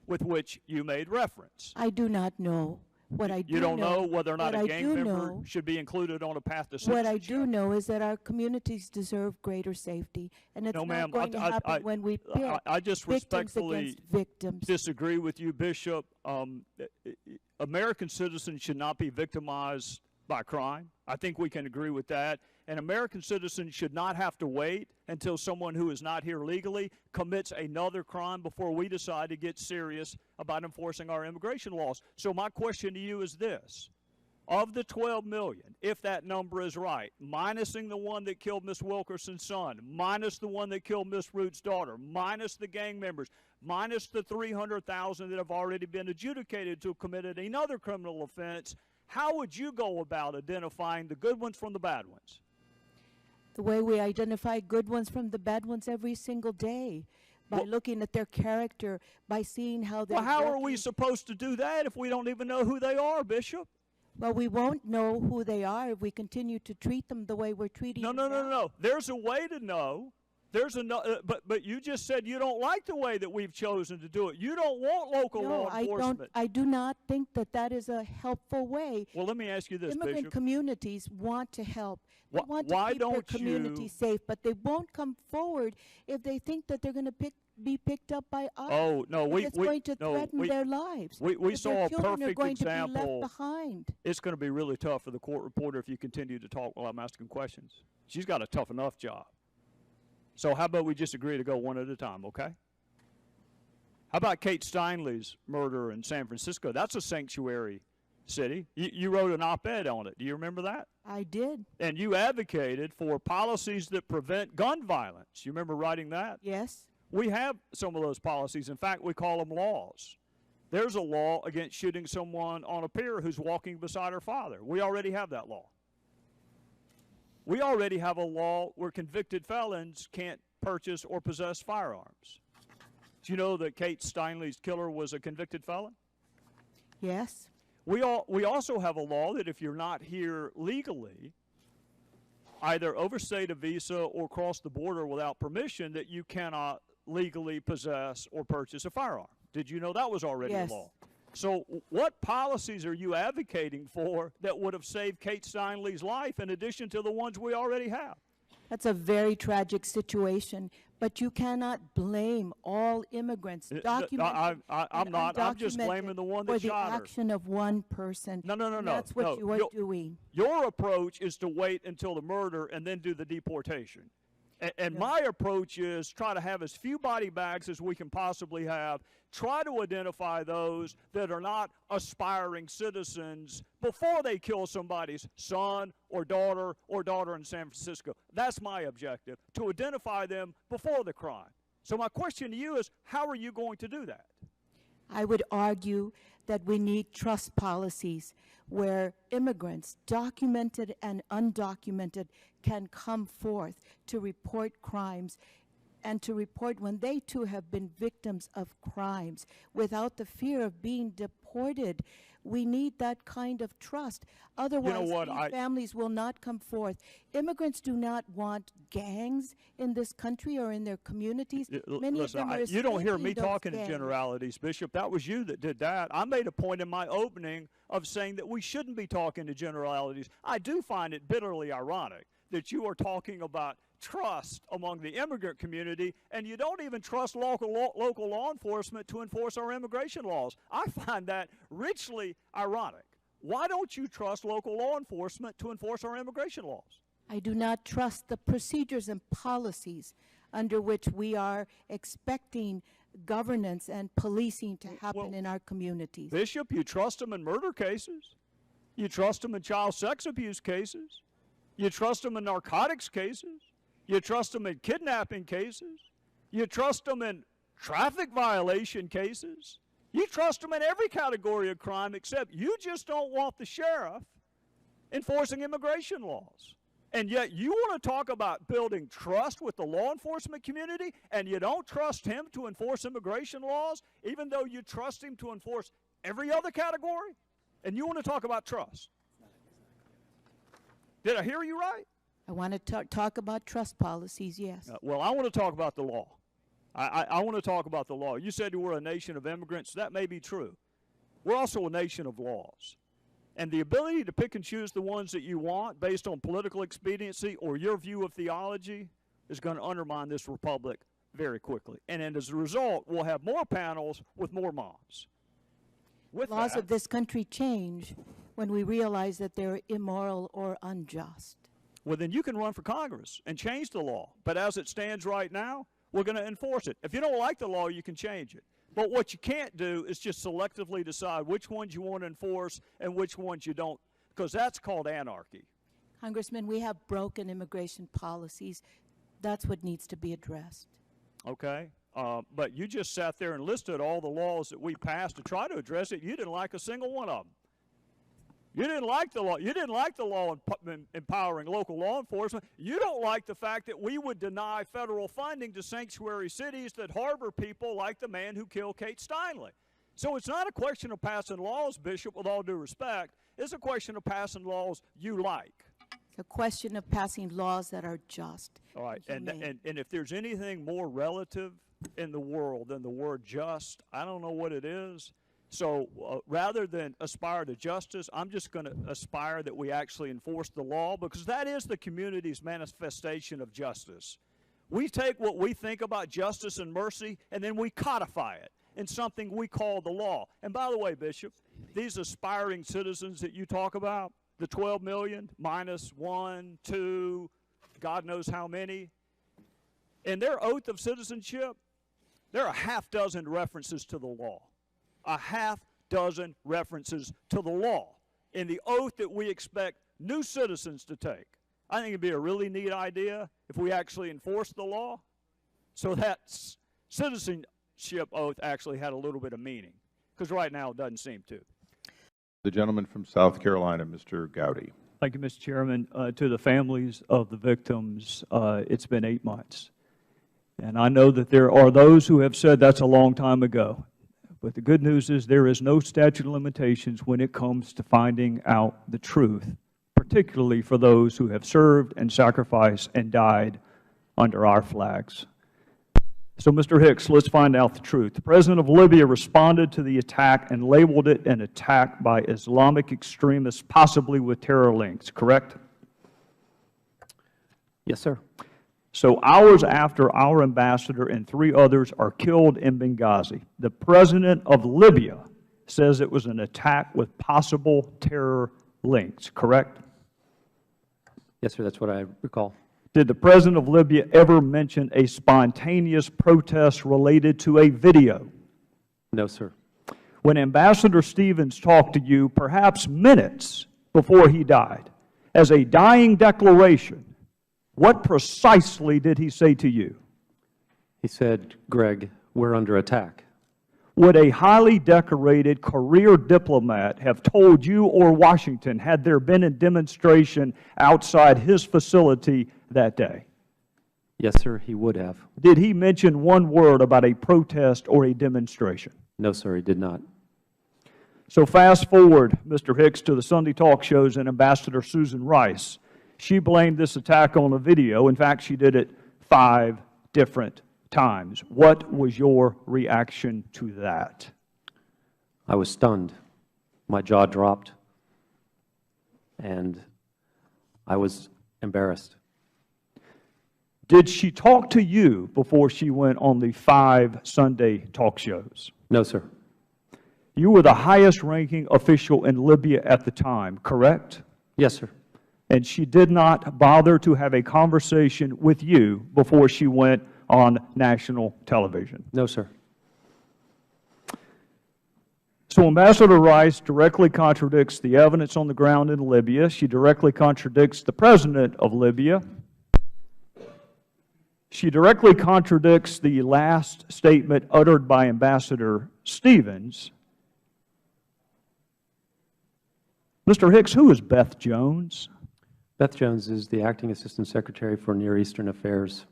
with which you made reference? I do not know What I do You don't know whether or not what a I gang do member know- should be included on a path to What I citizenship? do know is that our communities deserve greater safety, and it's No, not ma'am, going to happen when we pit I just victims respectfully against victims. disagree with you, Bishop. American citizens should not be victimized by crime. I think we can agree with that. And American citizens should not have to wait until someone who is not here legally commits another crime before we decide to get serious about enforcing our immigration laws. So my question to you is this. Of the 12 million, if that number is right, minusing the one that killed Miss Wilkerson's son, minus the one that killed Miss Root's daughter, minus the gang members, minus the 300,000 that have already been adjudicated to have committed another criminal offense, how would you go about identifying the good ones from the bad ones? The way we identify good ones from the bad ones every single day, by looking at their character, by seeing how they're Well, how are we supposed to do that if we don't even know who they are, Bishop? Well, we won't know who they are if we continue to treat them the way we're treating them. No. There's a way to know. But you just said you don't like the way that we've chosen to do it. You don't want local law enforcement. I do not think that that is a helpful way. Well, let me ask you this, Immigrant Bishop. communities want to help. They want to why keep their don't community you- safe, but they won't come forward if they think that they're going to be picked up by us. Oh, no, it's going to threaten their lives. We If saw their a children are perfect going to be example. left behind. It's going to be really tough for the court reporter if you continue to talk while I'm asking questions. She's got a tough enough job. So how about we just agree to go one at a time, okay? How about Kate Steinle's murder in San Francisco? That's a sanctuary city. You wrote an op-ed on it. Do you remember that? I did. And you advocated for policies that prevent gun violence. You remember writing that? Yes. We have some of those policies. In fact, we call them laws. There's a law against shooting someone on a pier who's walking beside her father. We already have that law. We already have a law where convicted felons can't purchase or possess firearms. Do you know that Kate Steinle's killer was a convicted felon? Yes. We also have a law that if you're not here legally, either overstayed a visa or crossed the border without permission, that you cannot legally possess or purchase a firearm. Did you know that was already Yes. a law? So what policies are you advocating for that would have saved Kate Steinle's life in addition to the ones we already have? That's a very tragic situation, but you cannot blame all immigrants, documented I'm not. I'm just blaming the one that for the shot her. action of one person. No. That's what you are doing. Your approach is to wait until the murder and then do the deportation. And my approach is try to have as few body bags as we can possibly have. Try to identify those that are not aspiring citizens before they kill somebody's son or daughter in San Francisco. That's my objective, to identify them before the crime. So my question to you is, how are you going to do that? I would argue that we need trust policies where immigrants, documented and undocumented, can come forth to report crimes and to report when they too have been victims of crimes without the fear of being deported. We need that kind of trust. Otherwise, these families will not come forth. Immigrants do not want gangs in this country or in their communities. Many of them are you don't hear me escaping those talking in gangs. generalities, Bishop. That was you that did that. I made a point in my opening of saying that we shouldn't be talking in generalities. I do find it bitterly ironic that you are talking about trust among the immigrant community, and you don't even trust local law enforcement to enforce our immigration laws. I find that richly ironic. Why don't you trust local law enforcement to enforce our immigration laws? I do not trust the procedures and policies under which we are expecting governance and policing to happen in our communities. Bishop, you trust them in murder cases. You trust them in child sex abuse cases. You trust them in narcotics cases. You trust them in kidnapping cases. You trust them in traffic violation cases. You trust them in every category of crime, except you just don't want the sheriff enforcing immigration laws. And yet you want to talk about building trust with the law enforcement community, and you don't trust him to enforce immigration laws, even though you trust him to enforce every other category? And you want to talk about trust. Did I hear you right? I want to talk about trust policies, yes. Well, I want to talk about the law. I want to talk about the law. You said we're a nation of immigrants. That may be true. we're also a nation of laws. And the ability to pick and choose the ones that you want based on political expediency or your view of theology is going to undermine this republic very quickly. And as a result, we'll have more panels with more moms. With Laws that, of this country change when we realize that they're immoral or unjust. well, then you can run for Congress and change the law. But as it stands right now, we're going to enforce it. If you don't like the law, you can change it. But what you can't do is just selectively decide which ones you want to enforce and which ones you don't, because that's called anarchy. Congressman, we have broken immigration policies. That's what needs to be addressed. Okay? But you just sat there and listed all the laws that we passed to try to address it. You didn't like a single one of them. You didn't like the law. You didn't like the law empowering local law enforcement. You don't like the fact that we would deny federal funding to sanctuary cities that harbor people like the man who killed Kate Steinle. So it's not a question of passing laws, Bishop, with all due respect. It's a question of passing laws you like. It's a question of passing laws that are just. All right, and if there's anything more relative in the world than the word just, I don't know what it is. So rather than aspire to justice, I'm just going to aspire that we actually enforce the law, because that is the community's manifestation of justice. We take what we think about justice and mercy, and then we codify it in something we call the law. And by the way, Bishop, these aspiring citizens that you talk about, the 12 million minus 1, 2, God knows how many, in their oath of citizenship, there are a half dozen references to the law. A half dozen references to the law in the oath that we expect new citizens to take. I think it'd be a really neat idea if we actually enforced the law so that citizenship oath actually had a little bit of meaning, because right now it doesn't seem to. The gentleman from South Carolina, Mr. Gowdy. Thank you, Mr. Chairman. To the families of the victims, it's been 8 months. And I know that there are those who have said that's a long time ago. But the good news is there is no statute of limitations when it comes to finding out the truth, particularly for those who have served and sacrificed and died under our flags. So, Mr. Hicks, let's find out the truth. The President of Libya responded to the attack and labeled it an attack by Islamic extremists, possibly with terror links, correct? Yes, sir. So hours after our ambassador and 3 others are killed in Benghazi, the President of Libya says it was an attack with possible terror links, correct? Yes, sir, that's what I recall. Did the President of Libya ever mention a spontaneous protest related to a video? No, sir. When Ambassador Stevens talked to you, perhaps minutes before he died, as a dying declaration, what precisely did he say to you? He said, Greg, we're under attack. Would a highly decorated career diplomat have told you or Washington had there been a demonstration outside his facility that day? Yes, sir, he would have. Did he mention one word about a protest or a demonstration? No, sir, he did not. So fast forward, Mr. Hicks, to the Sunday talk shows and Ambassador Susan Rice. She blamed this attack on a video. In fact, she did it 5 different times. What was your reaction to that? I was stunned. My jaw dropped, and I was embarrassed. Did she talk to you before she went on the 5 Sunday talk shows? No, sir. You were the highest-ranking official in Libya at the time, correct? Yes, sir. And she did not bother to have a conversation with you before she went on national television? No, sir. So Ambassador Rice directly contradicts the evidence on the ground in Libya. She directly contradicts the President of Libya. She directly contradicts the last statement uttered by Ambassador Stevens. Mr. Hicks, who is Beth Jones? Beth Jones is the Acting Assistant Secretary for Near Eastern Affairs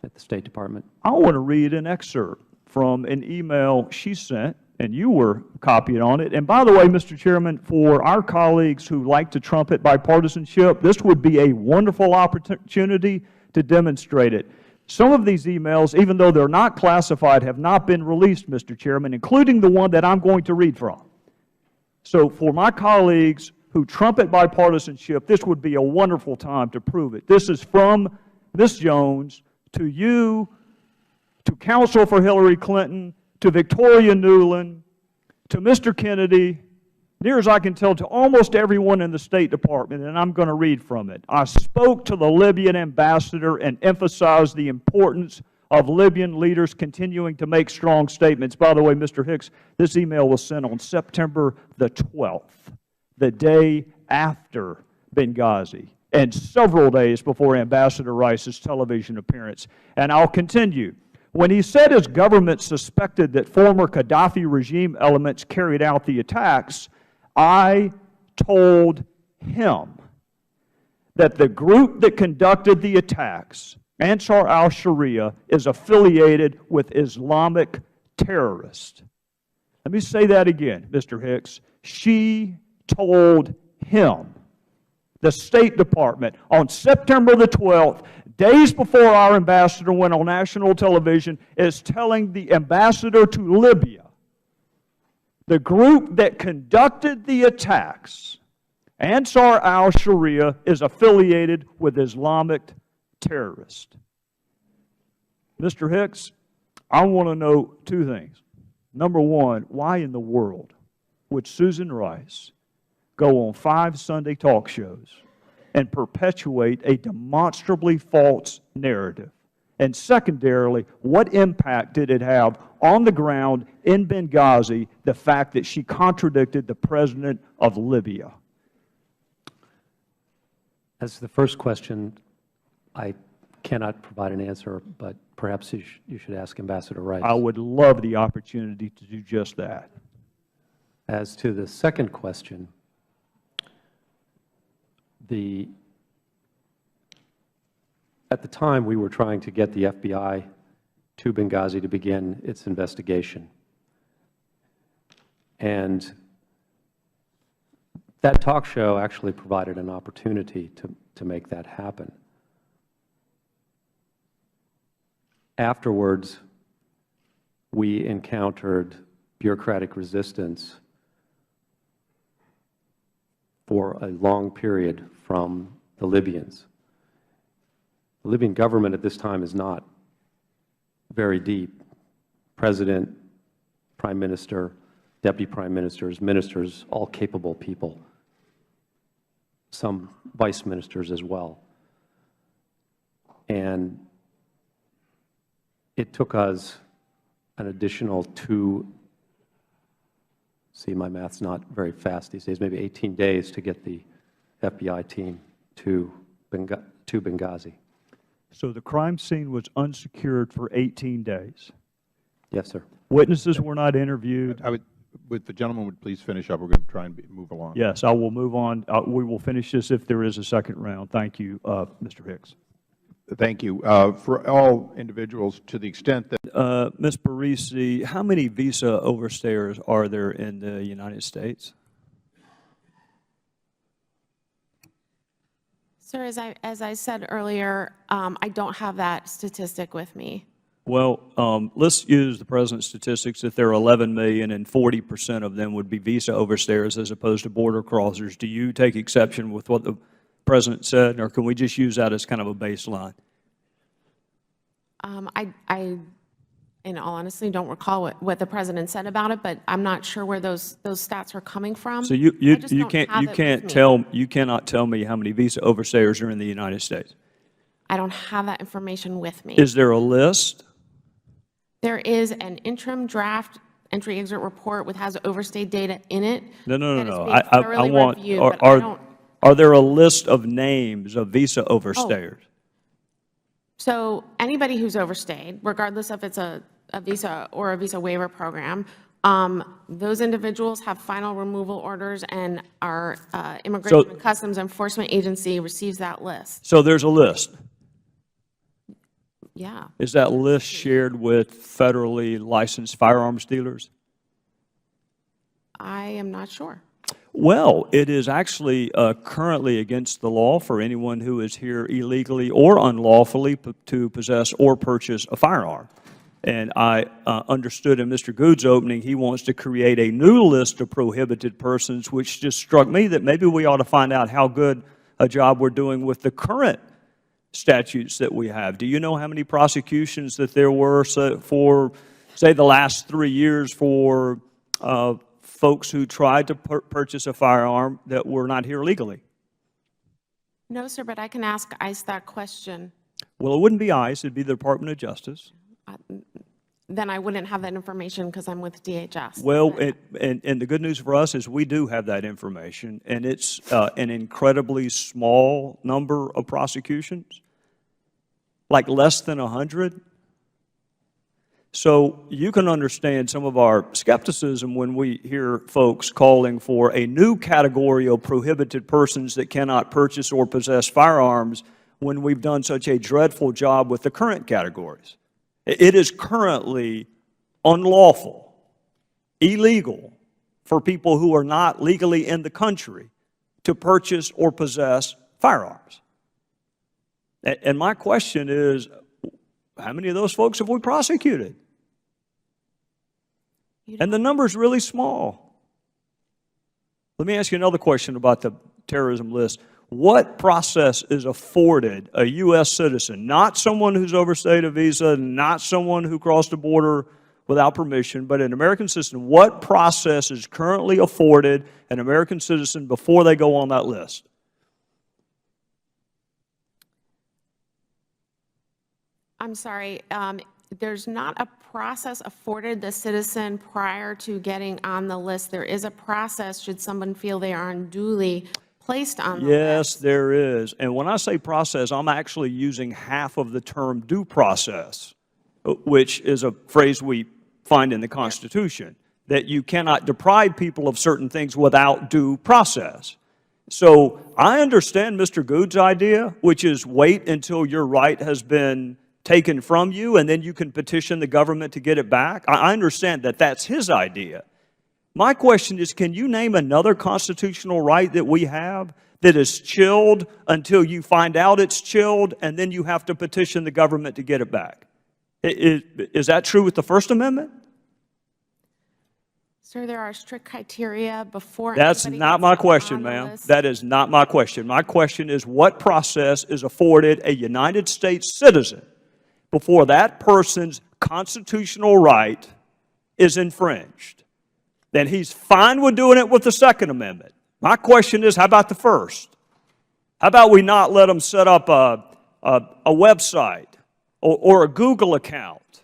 at the State Department. I want to read an excerpt from an email she sent, and you were copied on it. And by the way, Mr. Chairman, for our colleagues who like to trumpet bipartisanship, this would be a wonderful opportunity to demonstrate it. Some of these emails, even though they're not classified, have not been released, Mr. Chairman, including the one that I'm going to read from. So for my colleagues who trumpet bipartisanship, this would be a wonderful time to prove it. This is from Ms. Jones to you, to counsel for Hillary Clinton, to Victoria Nuland, to Mr. Kennedy, near as I can tell, to almost everyone in the State Department, and I'm going to read from it. I spoke to the Libyan ambassador and emphasized the importance of Libyan leaders continuing to make strong statements. By the way, Mr. Hicks, this email was sent on September the 12th, the day after Benghazi, and several days before Ambassador Rice's television appearance. And I'll continue. When he said his government suspected that former Gaddafi regime elements carried out the attacks, I told him that the group that conducted the attacks, Ansar al-Sharia, is affiliated with Islamic terrorists. Let me say that again, Mr. Hicks. She told him, the State Department, on September the 12th, days before our ambassador went on national television, is telling the ambassador to Libya, the group that conducted the attacks, Ansar al-Sharia, is affiliated with Islamic terrorists. Mr. Hicks, I want to know two things. Number one, why in the world would Susan Rice go on 5 Sunday talk shows and perpetuate a demonstrably false narrative? And secondarily, what impact did it have on the ground in Benghazi, the fact that she contradicted the president of Libya? As to the first question, I cannot provide an answer, but perhaps you should ask Ambassador Rice. I would love the opportunity to do just that. As to the second question, at the time we were trying to get the FBI to Benghazi to begin its investigation. And that talk show actually provided an opportunity to make that happen. Afterwards, we encountered bureaucratic resistance for a long period from the Libyans. The Libyan government at this time is not very deep. President, Prime Minister, Deputy Prime Ministers, ministers, all capable people, some vice ministers as well. And it took us an additional my math's not very fast these days, maybe 18 days to get the FBI team to Benghazi. So the crime scene was unsecured for 18 days? Yes, sir. Witnesses were not interviewed? If the gentleman would please finish up, we're going to try and move along. Yes, I will move on. We will finish this if there is a second round. Thank you, Mr. Hicks. Thank you. For all individuals, to the extent that Ms. Burriesci, how many visa overstayers are there in the United States? Sir, as I said earlier, I don't have that statistic with me. Well, let's use the President's statistics that there are 11 million and 40% of them would be visa overstayers as opposed to border crossers. Do you take exception with what the President said, or can we just use that as kind of a baseline? I, in all honesty, don't recall what the President said about it, but I'm not sure where those stats are coming from. So you cannot tell me how many visa overstayers are in the United States. I don't have that information with me. Is there a list? There is an interim draft entry-exit report which has overstayed data in it. No. I want, are there a list of names of visa overstayers? So anybody who's overstayed, regardless if it's a visa or a visa waiver program, those individuals have final removal orders, and our Immigration and Customs Enforcement Agency receives that list. So there's a list? Yeah. Is that list shared with federally licensed firearms dealers? I am not sure. Well, it is actually currently against the law for anyone who is here illegally or unlawfully to possess or purchase a firearm. And I understood in Mr. Good's opening, he wants to create a new list of prohibited persons, which just struck me that maybe we ought to find out how good a job we're doing with the current statutes that we have. Do you know how many prosecutions that there were for, say, the last 3 years for folks who tried to purchase a firearm that were not here legally? No, sir, but I can ask ICE that question. Well, it wouldn't be ICE, it'd be the Department of Justice. Then I wouldn't have that information because I'm with DHS. Well, and the good news for us is we do have that information, and it's an incredibly small number of prosecutions, like less than 100. So you can understand some of our skepticism when we hear folks calling for a new category of prohibited persons that cannot purchase or possess firearms when we've done such a dreadful job with the current categories. It is currently unlawful, illegal for people who are not legally in the country to purchase or possess firearms. And my question is, how many of those folks have we prosecuted? And the number is really small. Let me ask you another question about the terrorism list. What process is afforded a U.S. citizen, not someone who's overstayed a visa, not someone who crossed the border without permission, but an American citizen? What process is currently afforded an American citizen before they go on that list? I'm sorry, there's not a process afforded the citizen prior to getting on the list. There is a process should someone feel they are unduly placed on the list. Yes, there is. And when I say process, I'm actually using half of the term due process, which is a phrase we find in the Constitution, that you cannot deprive people of certain things without due process. So I understand Mr. Good's idea, which is wait until your right has been taken from you and then you can petition the government to get it back. I understand that that's his idea. My question is, can you name another constitutional right that we have that is chilled until you find out it's chilled and then you have to petition the government to get it back? Is that true with the First Amendment? Sir, there are strict criteria before. That's not my question, ma'am. That is not my question. My question is, what process is afforded a United States citizen before that person's constitutional right is infringed? Then he's fine with doing it with the Second Amendment. My question is, how about the First? How about we not let them set up a website or a Google account?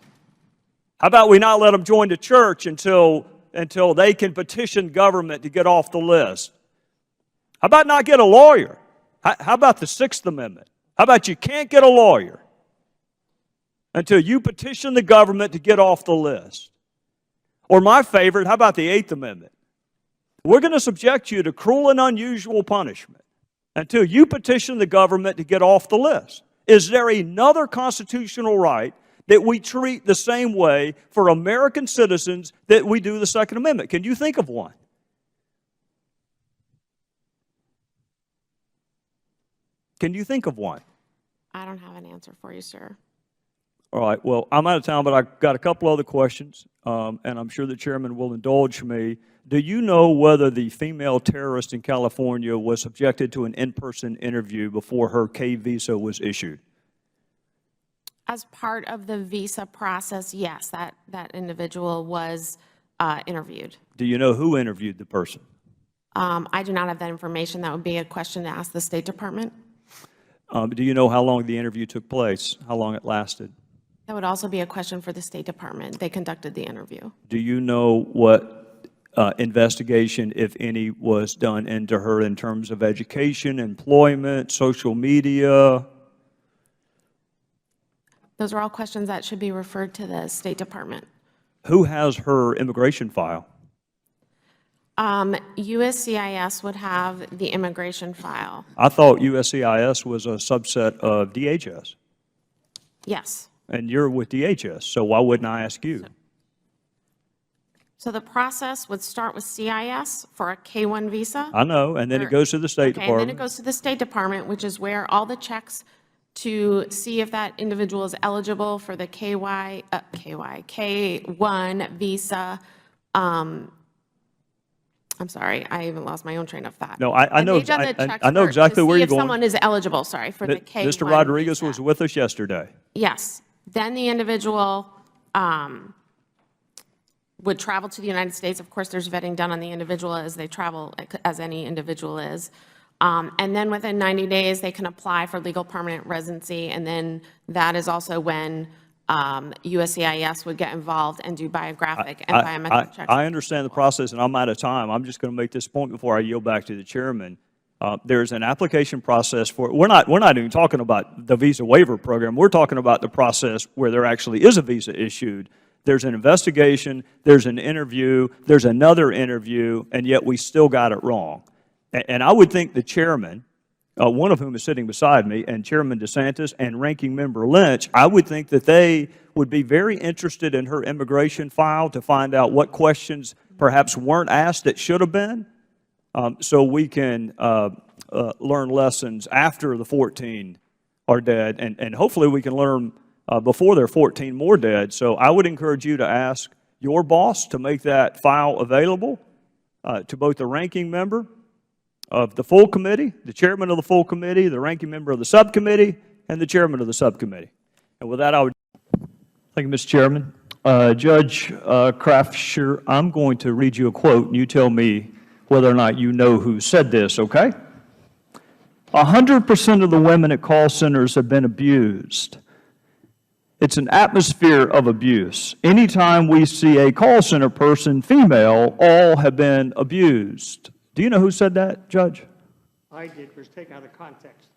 How about we not let them join the church until they can petition government to get off the list? How about not get a lawyer? How about the Sixth Amendment? How about you can't get a lawyer until you petition the government to get off the list? Or my favorite, how about the Eighth Amendment? We're going to subject you to cruel and unusual punishment until you petition the government to get off the list. Is there another constitutional right that we treat the same way for American citizens that we do the Second Amendment? Can you think of one? Can you think of one? I don't have an answer for you, sir. All right, well, I'm out of time, but I've got a couple other questions, and I'm sure the chairman will indulge me. Do you know whether the female terrorist in California was subjected to an in-person interview before her K visa was issued? As part of the visa process, yes, that individual was interviewed. Do you know who interviewed the person? I do not have that information. That would be a question to ask the State Department. Do you know how long the interview took place, how long it lasted? That would also be a question for the State Department. They conducted the interview. Do you know what investigation, if any, was done into her in terms of education, employment, social media? Those are all questions that should be referred to the State Department. Who has her immigration file? USCIS would have the immigration file. I thought USCIS was a subset of DHS. Yes. And you're with DHS, so why wouldn't I ask you? So the process would start with CIS for a K-1 visa. I know, and then it goes to the State Department. And then it goes to the State Department, which is where all the checks to see if that individual is eligible for the K1 visa. I'm sorry, I even lost my own train of thought. No, I know, I know exactly where you're to see if going. someone is eligible, sorry, for the K1 Mr. Rodriguez visa. was with us yesterday. Yes. Then the individual would travel to the United States. Of course, there's vetting done on the individual as they travel, as any individual is. And then within 90 days, they can apply for legal permanent residency. And then that is also when USCIS would get involved and do biographic and biometric checks. I understand the process, and I'm out of time. I'm just going to make this point before I yield back to the chairman. There's an application process for, we're not even talking about the visa waiver program. We're talking about the process where there actually is a visa issued. There's an investigation, there's an interview, there's another interview, and yet we still got it wrong. And I would think the chairman, one of whom is sitting beside me, and Chairman DeSantis and Ranking Member Lynch, I would think that they would be very interested in her immigration file to find out what questions perhaps weren't asked that should have been, so we can learn lessons after the 14 are dead, and hopefully we can learn before there are 14 more dead. So I would encourage you to ask your boss to make that file available to both the ranking member of the full committee, the chairman of the full committee, the ranking member of the subcommittee, and the chairman of the subcommittee. And with that, I would thank you, Mr. Chairman. Judge Craftsher, I'm going to read you a quote, and you tell me whether or not you know who said this, okay? 100% of the women at call centers have been abused. It's an atmosphere of abuse. Anytime we see a call center person, female, all have been abused. Do you know who said that, Judge? I did. It was taken out of context.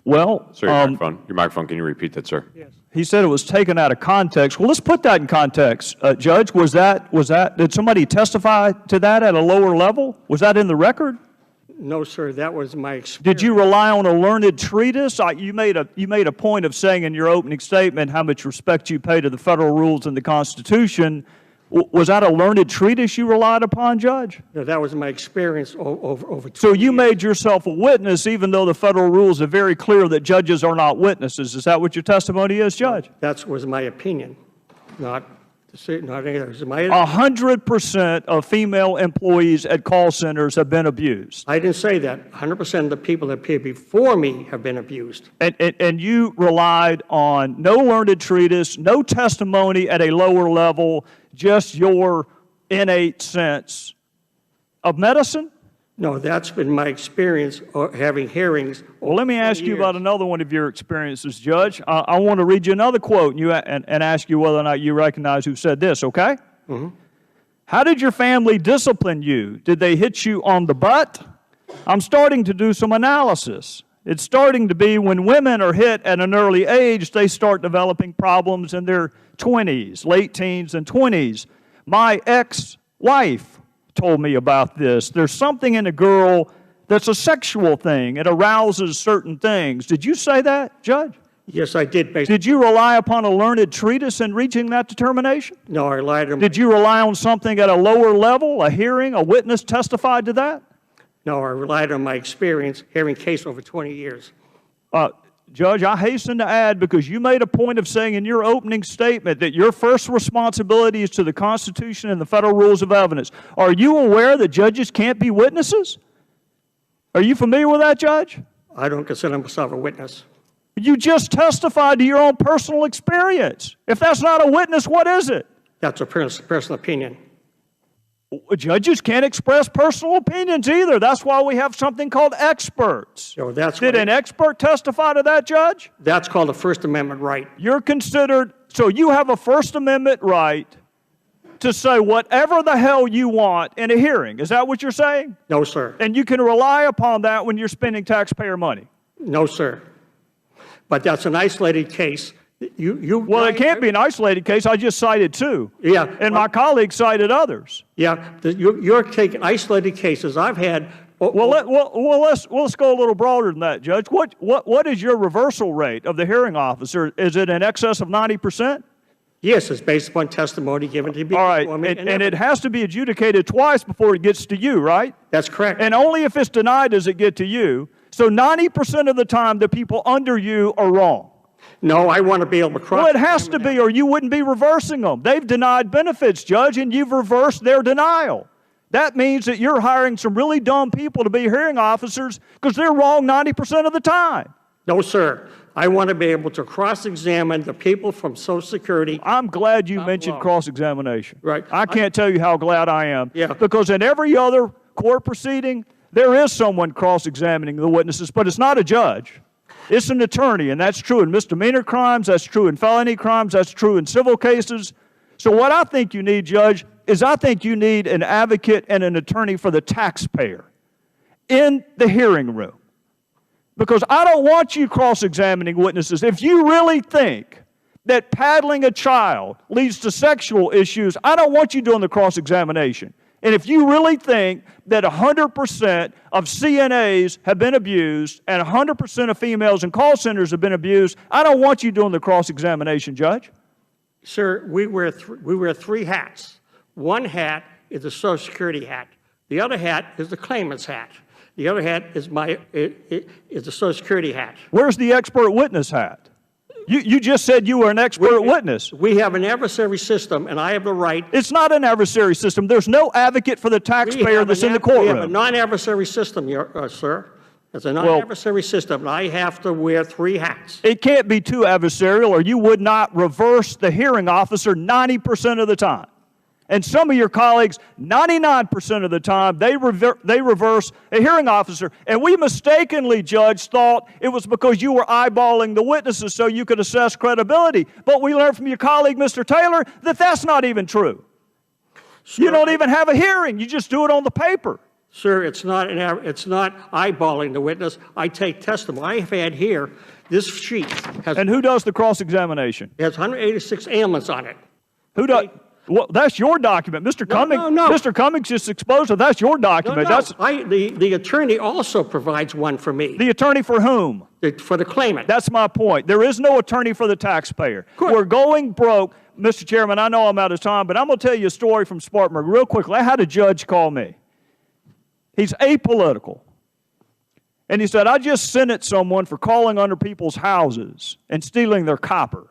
Well, sir, your microphone. Can you repeat that, sir? Yes. He said it was taken out of context. Well, let's put that in context. Judge, was that, did somebody testify to that at a lower level? Was that in the record? No, sir. That was my experience. Did you rely on a learned treatise? You made a point of saying in your opening statement how much respect you pay to the federal rules and the Constitution. Was that a learned treatise you relied upon, Judge? No, that was my experience over 20 So you made yourself a witness even though the federal rules are very clear that judges are not witnesses. Is that what your testimony is, Judge? That was my opinion, not any others. 100% of female employees at call centers have been abused. I didn't say that. 100% of the people that appeared before me have been abused. And you relied on no learned treatise, no testimony at a lower level, just your innate sense of medicine? No, that's been my experience having hearings. Well, let me ask you about another one of your experiences, Judge. I want to read you another quote and ask you whether or not you recognize who said this, okay? Mm-hmm. How did your family discipline you? Did they hit you on the butt? I'm starting to do some analysis. It's starting to be when women are hit at an early age, they start developing problems in their 20s, late teens and 20s. My ex-wife told me about this. There's something in a girl that's a sexual thing. It arouses certain things. Did you say that, Judge? Yes, I did. Did you rely upon a learned treatise in reaching that determination? No, I relied on... Did you rely on something at a lower level, a hearing, a witness testified to that? No, I relied on my experience hearing case over 20 years. Judge, I hasten to add, because you made a point of saying in your opening statement that your first responsibility is to the Constitution and the Federal Rules of Evidence. Are you aware that judges can't be witnesses? Are you familiar with that, Judge? I don't consider myself a witness. You just testified to your own personal experience. If that's not a witness, what is it? That's a personal opinion. Judges can't express personal opinions either. That's why we have something called experts. So that's Did an expert testify to that, Judge? That's called a First Amendment right. You're considered, so you have a First Amendment right to say whatever the hell you want in a hearing. Is that what you're saying? No, sir. And you can rely upon that when you're spending taxpayer money? No, sir. But that's an isolated case. Well, it can't be an isolated case. I just cited two. Yeah. And my colleague cited others. Yeah. You're taking isolated cases. I've had... Well, let's go a little broader than that, Judge. What is your reversal rate of the hearing officer? Is it in excess of 90%? Yes, it's based upon testimony given to me. All right, and it has to be adjudicated twice before it gets to you, right? That's correct. And only if it's denied does it get to you. So 90% of the time, the people under you are wrong. No, I want to be able to cross. Well, it has to be, or you wouldn't be reversing them. They've denied benefits, Judge, and you've reversed their denial. That means that you're hiring some really dumb people to be hearing officers because they're wrong 90% of the time. No, sir. I want to be able to cross-examine the people from Social Security. I'm glad you mentioned cross-examination. Right. I can't tell you how glad I am. Yeah. Because in every other court proceeding, there is someone cross-examining the witnesses, but it's not a judge. It's an attorney, and that's true in misdemeanor crimes, that's true in felony crimes, that's true in civil cases. So what I think you need, Judge, is I think you need an advocate and an attorney for the taxpayer in the hearing room. Because I don't want you cross-examining witnesses. If you really think that paddling a child leads to sexual issues, I don't want you doing the cross-examination. And if you really think that 100% of CNAs have been abused and 100% of females in call centers have been abused, I don't want you doing the cross-examination, Judge. Sir, we wear three hats. One hat is the Social Security hat. The other hat is the claimant's hat. The other hat is is the Social Security hat. Where's the expert witness hat? You just said you were an expert witness. We have an adversary system, and I have the right. It's not an adversary system. There's no advocate for the taxpayer that's in the courtroom. We have a non-adversary system, sir. It's a non-adversary system, and I have to wear three hats. It can't be too adversarial, or you would not reverse the hearing officer 90% of the time. And some of your colleagues, 99% of the time, they reverse a hearing officer. And we mistakenly, Judge, thought it was because you were eyeballing the witnesses so you could assess credibility. But we learned from your colleague, Mr. Taylor, that that's not even true. Sir, you don't even have a hearing. You just do it on the paper. Sir, it's not eyeballing the witness. I take testimony. I have had here, this sheet has... And who does the cross-examination? It has 186 ailments on it. Who does... Well, that's your document. Mr. Cummings, Mr. Cummings just exposed it. That's your document. The attorney also provides one for me. The attorney for whom? For the claimant. That's my point. There is no attorney for the taxpayer. Good. We're going broke. Mr. Chairman, I know I'm out of time, but I'm going to tell you a story from Spartanburg real quickly. I had a judge call me. He's apolitical. And he said, I just sentenced someone for calling under people's houses and stealing their copper.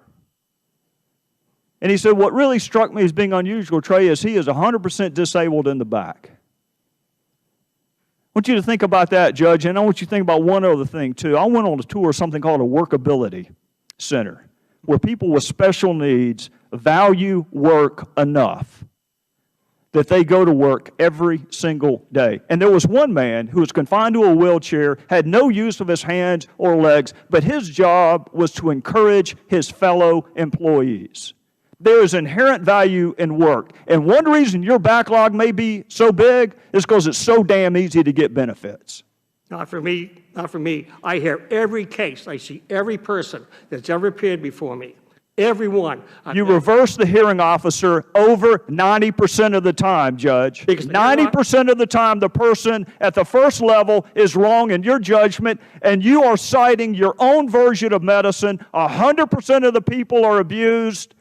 And he said, what really struck me as being unusual, Trey, is he is 100% disabled in the back. I want you to think about that, Judge, and I want you to think about one other thing, too. I went on a tour of something called a workability center, where people with special needs value work enough that they go to work every single day. And there was one man who was confined to a wheelchair, had no use of his hands or legs, but his job was to encourage his fellow employees. There is inherent value in work. And one reason your backlog may be so big is because it's so damn easy to get benefits. Not for me. Not for me. I hear every case. I see every person that's ever appeared before me. Every one. You reverse the hearing officer over 90% of the time, Judge. 90% of the time, the person at the first level is wrong in your judgment, and you are citing your own version of medicine. 100% of the people are abused.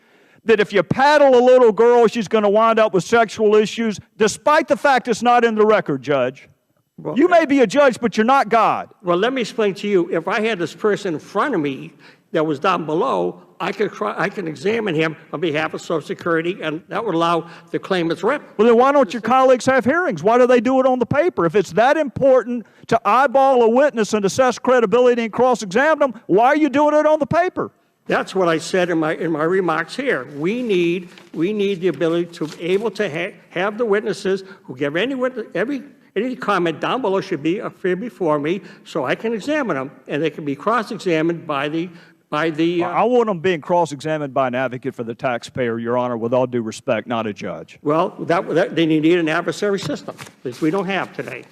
That if you paddle a little girl, she's going to wind up with sexual issues, despite the fact it's not in the record, Judge. Well, you may be a judge, but you're not God. Well, let me explain to you. If I had this person in front of me that was down below, I can examine him on behalf of Social Security, and that would allow the claimant's rep. Well, then why don't your colleagues have hearings? Why do they do it on the paper? If it's that important to eyeball a witness and assess credibility and cross-examine them, why are you doing it on the paper? That's what I said in my remarks here. We need the ability to be able to have the witnesses who give any comment down below should be appear before me, so I can examine them, and they can be cross-examined by the. I want them being cross-examined by an advocate for the taxpayer, Your Honor, with all due respect, not a judge. Well, they need an adversary system, which we don't have today.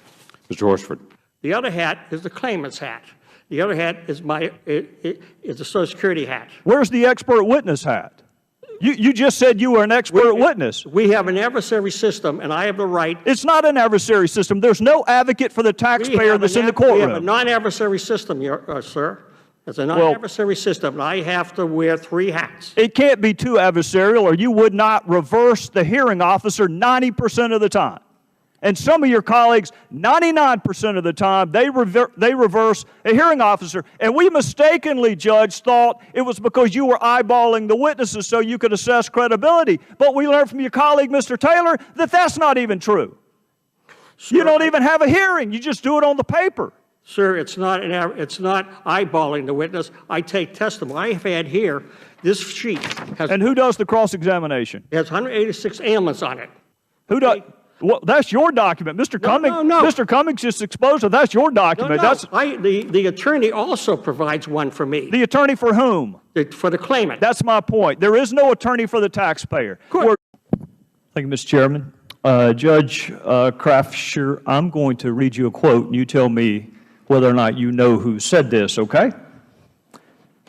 Mr. Horsford. The other hat is the claimant's hat. The other hat is is the Social Security hat. Where's the expert witness hat? You just said you were an expert witness. We have an adversary system, and I have the right. It's not an adversary system. There's no advocate for the taxpayer that's in the courtroom. We have a non-adversary system, sir. It's a non-adversary system, and I have to wear three hats. It can't be too adversarial, or you would not reverse the hearing officer 90% of the time. And some of your colleagues, 99% of the time, they reverse a hearing officer. And we mistakenly, Judge, thought it was because you were eyeballing the witnesses so you could assess credibility. But we learned from your colleague, Mr. Taylor, that that's not even true. Sir, you don't even have a hearing. You just do it on the paper. Sir, it's not eyeballing the witness. I take testimony. I have had here, this sheet has... And who does the cross-examination? It has 186 ailments on it. Who does... Well, that's your document. Mr. Cummings, Mr. Cummings just exposed it. That's your document. The attorney also provides one for me. The attorney for whom? For the claimant. That's my point. There is no attorney for the taxpayer. Thank you, Mr. Chairman. Judge Krafscher, I'm going to read you a quote, and you tell me whether or not you know who said this, okay?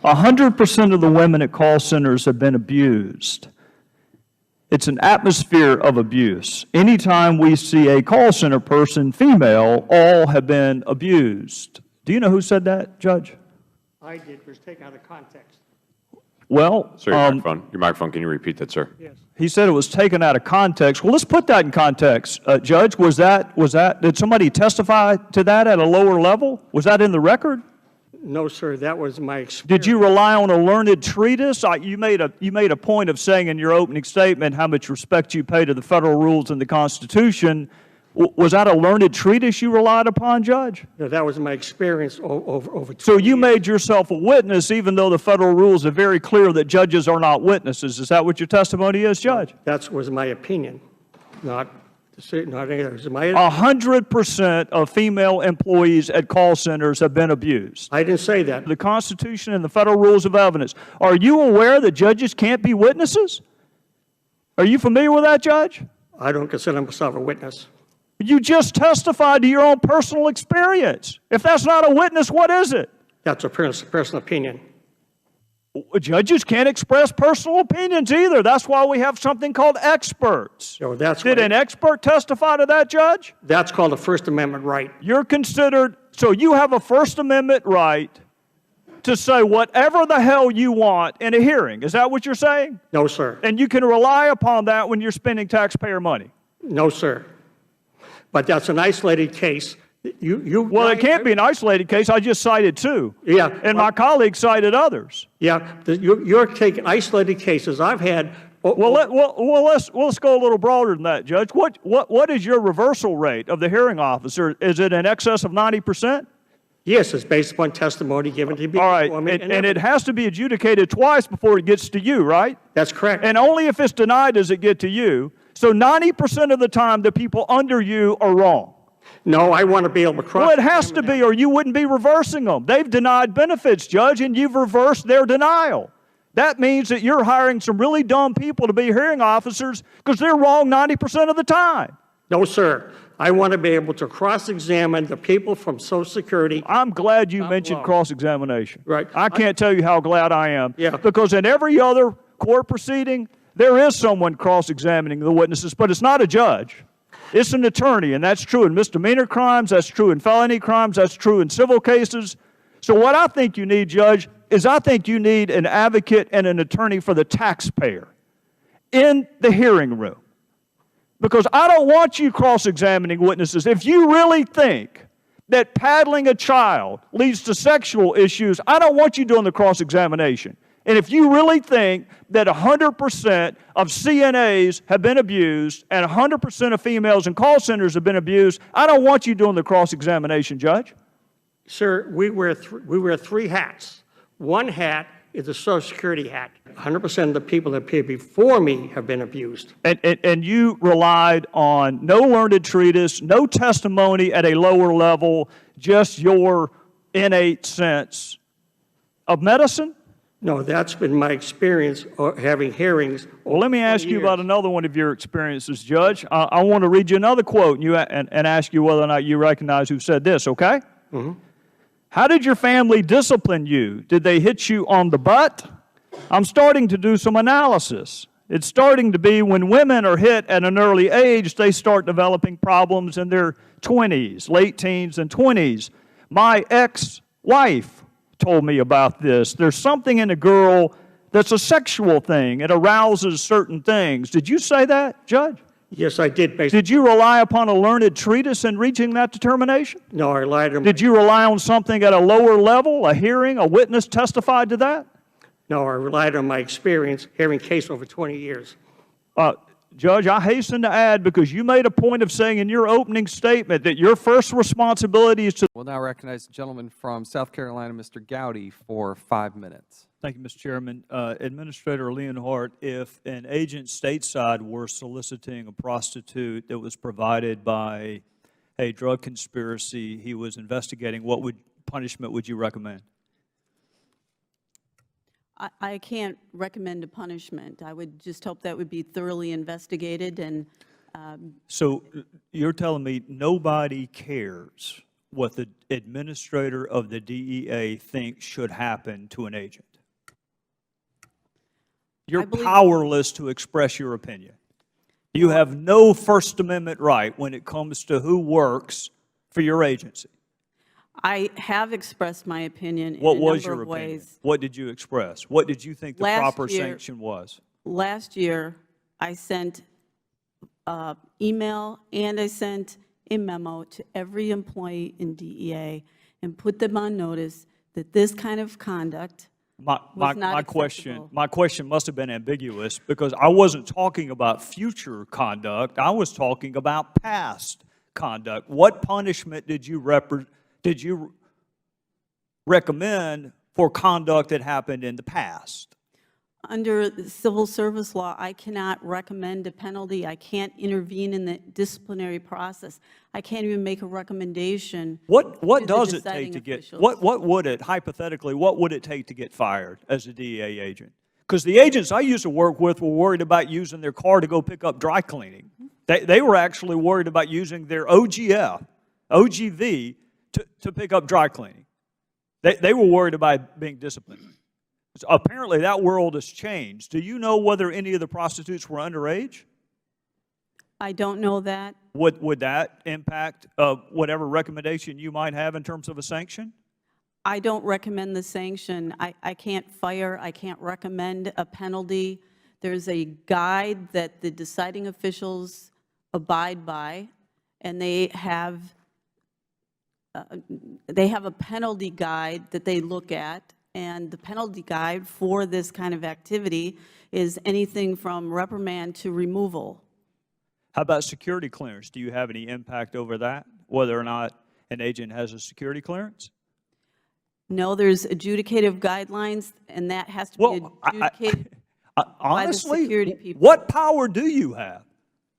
100% of the women at call centers have been abused. It's an atmosphere of abuse. Anytime we see a call center person, female, all have been abused. Do you know who said that, Judge? I did. It was taken out of context. Well, sir, your microphone, can you repeat that, sir? Yes. He said it was taken out of context. Well, let's put that in context. Judge, did somebody testify to that at a lower level? Was that in the record? No, sir, that was my experience. Did you rely on a learned treatise? You made a point of saying in your opening statement how much respect you pay to the Federal rules and the Constitution. Was that a learned treatise you relied upon, Judge? No, that was my experience over 2 So you made yourself a witness even though the Federal rules are very clear that judges are not witnesses. Is that what your testimony is, Judge? That was my opinion, not either. 100% of female employees at call centers have been abused. I didn't say that. The Constitution and the Federal Rules of Evidence. Are you aware that judges can't be witnesses? Are you familiar with that, Judge? I don't consider myself a witness. You just testified to your own personal experience. If that's not a witness, what is it? That's a personal opinion. Judges can't express personal opinions either. That's why we have something called experts. So Did an expert testify to that, Judge? That's called a First Amendment right. You're considered, so you have a First Amendment right to say whatever the hell you want in a hearing. Is that what you're saying? No, sir. And you can rely upon that when you're spending taxpayer money? No, sir. But that's an isolated case. Well, it can't be an isolated case. I just cited two. Yeah. And my colleagues cited others. Yeah. You're taking isolated cases. I've had... let's go a little broader than that, Judge. What is your reversal rate of the hearing officer? Is it in excess of 90%? Yes, it's based upon testimony given to me. All right, and it has to be adjudicated twice before it gets to you, right? That's correct. And only if it's denied does it get to you. So 90% of the time, the people under you are wrong. No, I want to be able to cross. Well, it has to be, or you wouldn't be reversing them. They've denied benefits, Judge, and you've reversed their denial. That means that you're hiring some really dumb people to be hearing officers because they're wrong 90% of the time. No, sir. I want to be able to cross-examine the people from Social Security. I'm glad you mentioned cross-examination. Right. I can't tell you how glad I am. Yeah. Because in every other court proceeding, there is someone cross-examining the witnesses, but it's not a judge. It's an attorney, and that's true in misdemeanor crimes, that's true in felony crimes, that's true in civil cases. So what I think you need, Judge, is I think you need an advocate and an attorney for the taxpayer in the hearing room. Because I don't want you cross-examining witnesses. If you really think that paddling a child leads to sexual issues, I don't want you doing the cross-examination. And if you really think that 100% of CNAs have been abused and 100% of females in call centers have been abused, I don't want you doing the cross-examination, Judge. Sir, we wear three hats. One hat is the Social Security hat. 100% of the people that appeared before me have been abused. And you relied on no learned treatise, no testimony at a lower level, just your innate sense of medicine? No, that's been my experience having hearings. Well, let me ask you about another one of your experiences, Judge. I want to read you another quote and ask you whether or not you recognize who said this, okay? Mm-hmm. How did your family discipline you? Did they hit you on the butt? I'm starting to do some analysis. It's starting to be when women are hit at an early age, they start developing problems in their 20s, late teens and 20s. My ex-wife told me about this. There's something in a girl that's a sexual thing. It arouses certain things. Did you say that, Judge? Yes, I did. Did you rely upon a learned treatise in reaching that determination? No, I relied on. Did you rely on something at a lower level, a hearing, a witness testified to that? No, I relied on my experience hearing case over 20 years. Judge, I hasten to add, because you made a point of saying in your opening statement that your first responsibility is to... We'll now recognize the gentleman from South Carolina, Mr. Gowdy, for 5 minutes. Thank you, Mr. Chairman. Administrator Leonhardt, if an agent stateside were soliciting a prostitute that was provided by a drug conspiracy he was investigating, what punishment would you recommend? I can't recommend a punishment. I would just hope that would be thoroughly investigated. And so you're telling me nobody cares what the administrator of the DEA thinks should happen to an agent? You're powerless to express your opinion. You have no First Amendment right when it comes to who works for your agency. I have expressed my opinion in What a was number your of opinion? ways. What did you express? What did you think the proper sanction was? Last year, I sent email and I sent a memo to every employee in DEA and put them on notice that this kind of conduct was not acceptable. My question must have been ambiguous, because I wasn't talking about future conduct. I was talking about past conduct. What punishment did you recommend for conduct that happened in the past? Under the civil service law, I cannot recommend a penalty. I can't intervene in the disciplinary process. I can't even make a recommendation. What to does the it take to get, officials. what would it, hypothetically, what would it take to get fired as a DEA agent? Because the agents I used to work with were worried about using their car to go pick up dry cleaning. They were actually worried about using their OGV to pick up dry cleaning. They were worried about being disciplined. So apparently that world has changed. Do you know whether any of the prostitutes were underage? I don't know that. Would that impact whatever recommendation you might have in terms of a sanction? I don't recommend the sanction. I can't fire. I can't recommend a penalty. There's a guide that the deciding officials abide by, and they have a penalty guide that they look at. And the penalty guide for this kind of activity is anything from reprimand to removal. How about security clearance? Do you have any impact over that, whether or not an agent has a security clearance? No, there's adjudicative guidelines, and that has to be adjudicated by the security people. What power do you have?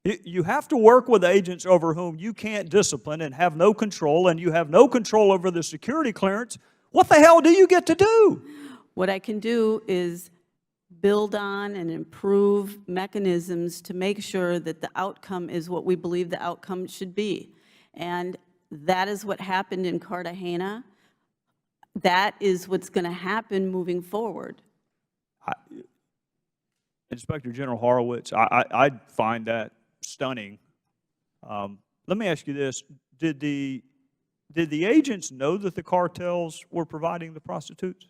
You have to work with agents over whom you can't discipline and have no control, and you have no control over the security clearance. What the hell do you get to do? What I can do is build on and improve mechanisms to make sure that the outcome is what we believe the outcome should be. And that is what happened in Cartagena. That is what's going to happen moving forward. Inspector General Horowitz, I find that stunning. Let me ask you this. Did the agents know that the cartels were providing the prostitutes?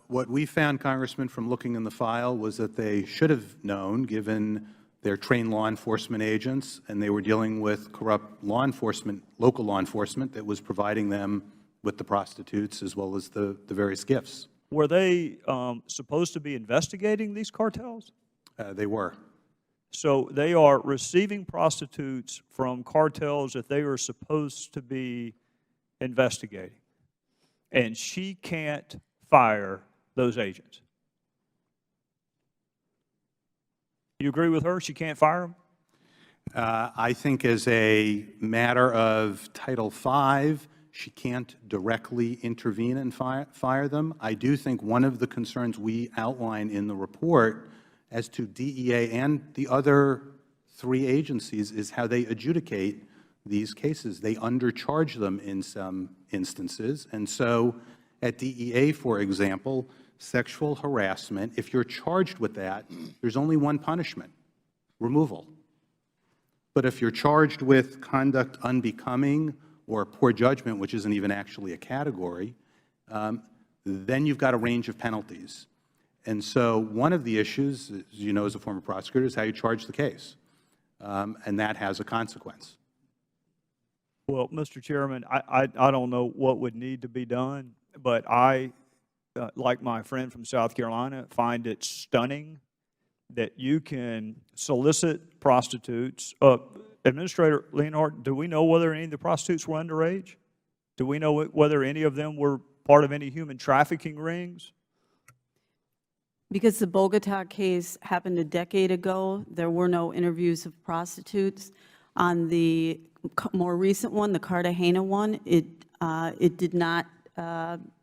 What we found, Congressman, from looking in the file was that they should have known, given their trained law enforcement agents, and they were dealing with corrupt law enforcement, local law enforcement, that was providing them with the prostitutes as well as the various gifts. Were they supposed to be investigating these cartels? They were. So they are receiving prostitutes from cartels that they are supposed to be investigating. And she can't fire those agents. You agree with her? She can't fire them? I think as a matter of Title V, she can't directly intervene and fire them. I do think one of the concerns we outline in the report as to DEA and the other 3 agencies is how they adjudicate these cases. They undercharge them in some instances. And so at DEA, for example, sexual harassment, if you're charged with that, there's only one punishment: removal. But if you're charged with conduct unbecoming or poor judgment, which isn't even actually a category, then you've got a range of penalties. And so one of the issues, as you know as a former prosecutor, is how you charge the case. and that has a consequence. Well, Mr. Chairman, I don't know what would need to be done, but I, like my friend from South Carolina, find it stunning that you can solicit prostitutes. Administrator Leonhardt, do we know whether any of the prostitutes were underage? Do we know whether any of them were part of any human trafficking rings? Because the Bogota case happened a decade ago, there were no interviews of prostitutes. On the more recent one, the Cartagena one, it did not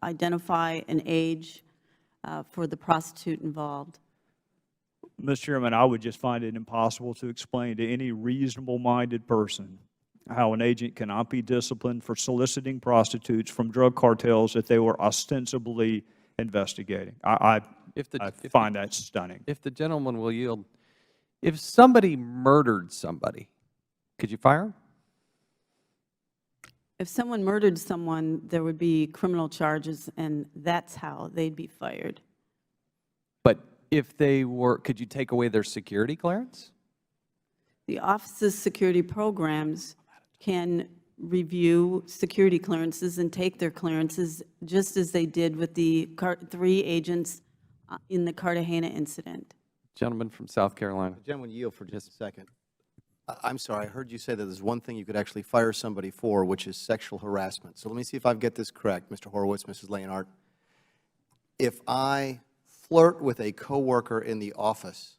identify an age for the prostitute involved. Mr. Chairman, I would just find it impossible to explain to any reasonable-minded person how an agent cannot be disciplined for soliciting prostitutes from drug cartels that they were ostensibly investigating. I find that stunning. If the gentleman will yield, if somebody murdered somebody, could you fire him? If someone murdered someone, there would be criminal charges, and that's how they'd be fired. But if they were, could you take away their security clearance? The Office's security programs can review security clearances and take their clearances, just as they did with the 3 agents in the Cartagena incident. Gentleman from South Carolina. Gentleman, yield for just a second. I'm sorry, I heard you say that there's one thing you could actually fire somebody for, which is sexual harassment. So let me see if I get this correct, Mr. Horowitz, Mrs. Leonhardt. If I flirt with a coworker in the office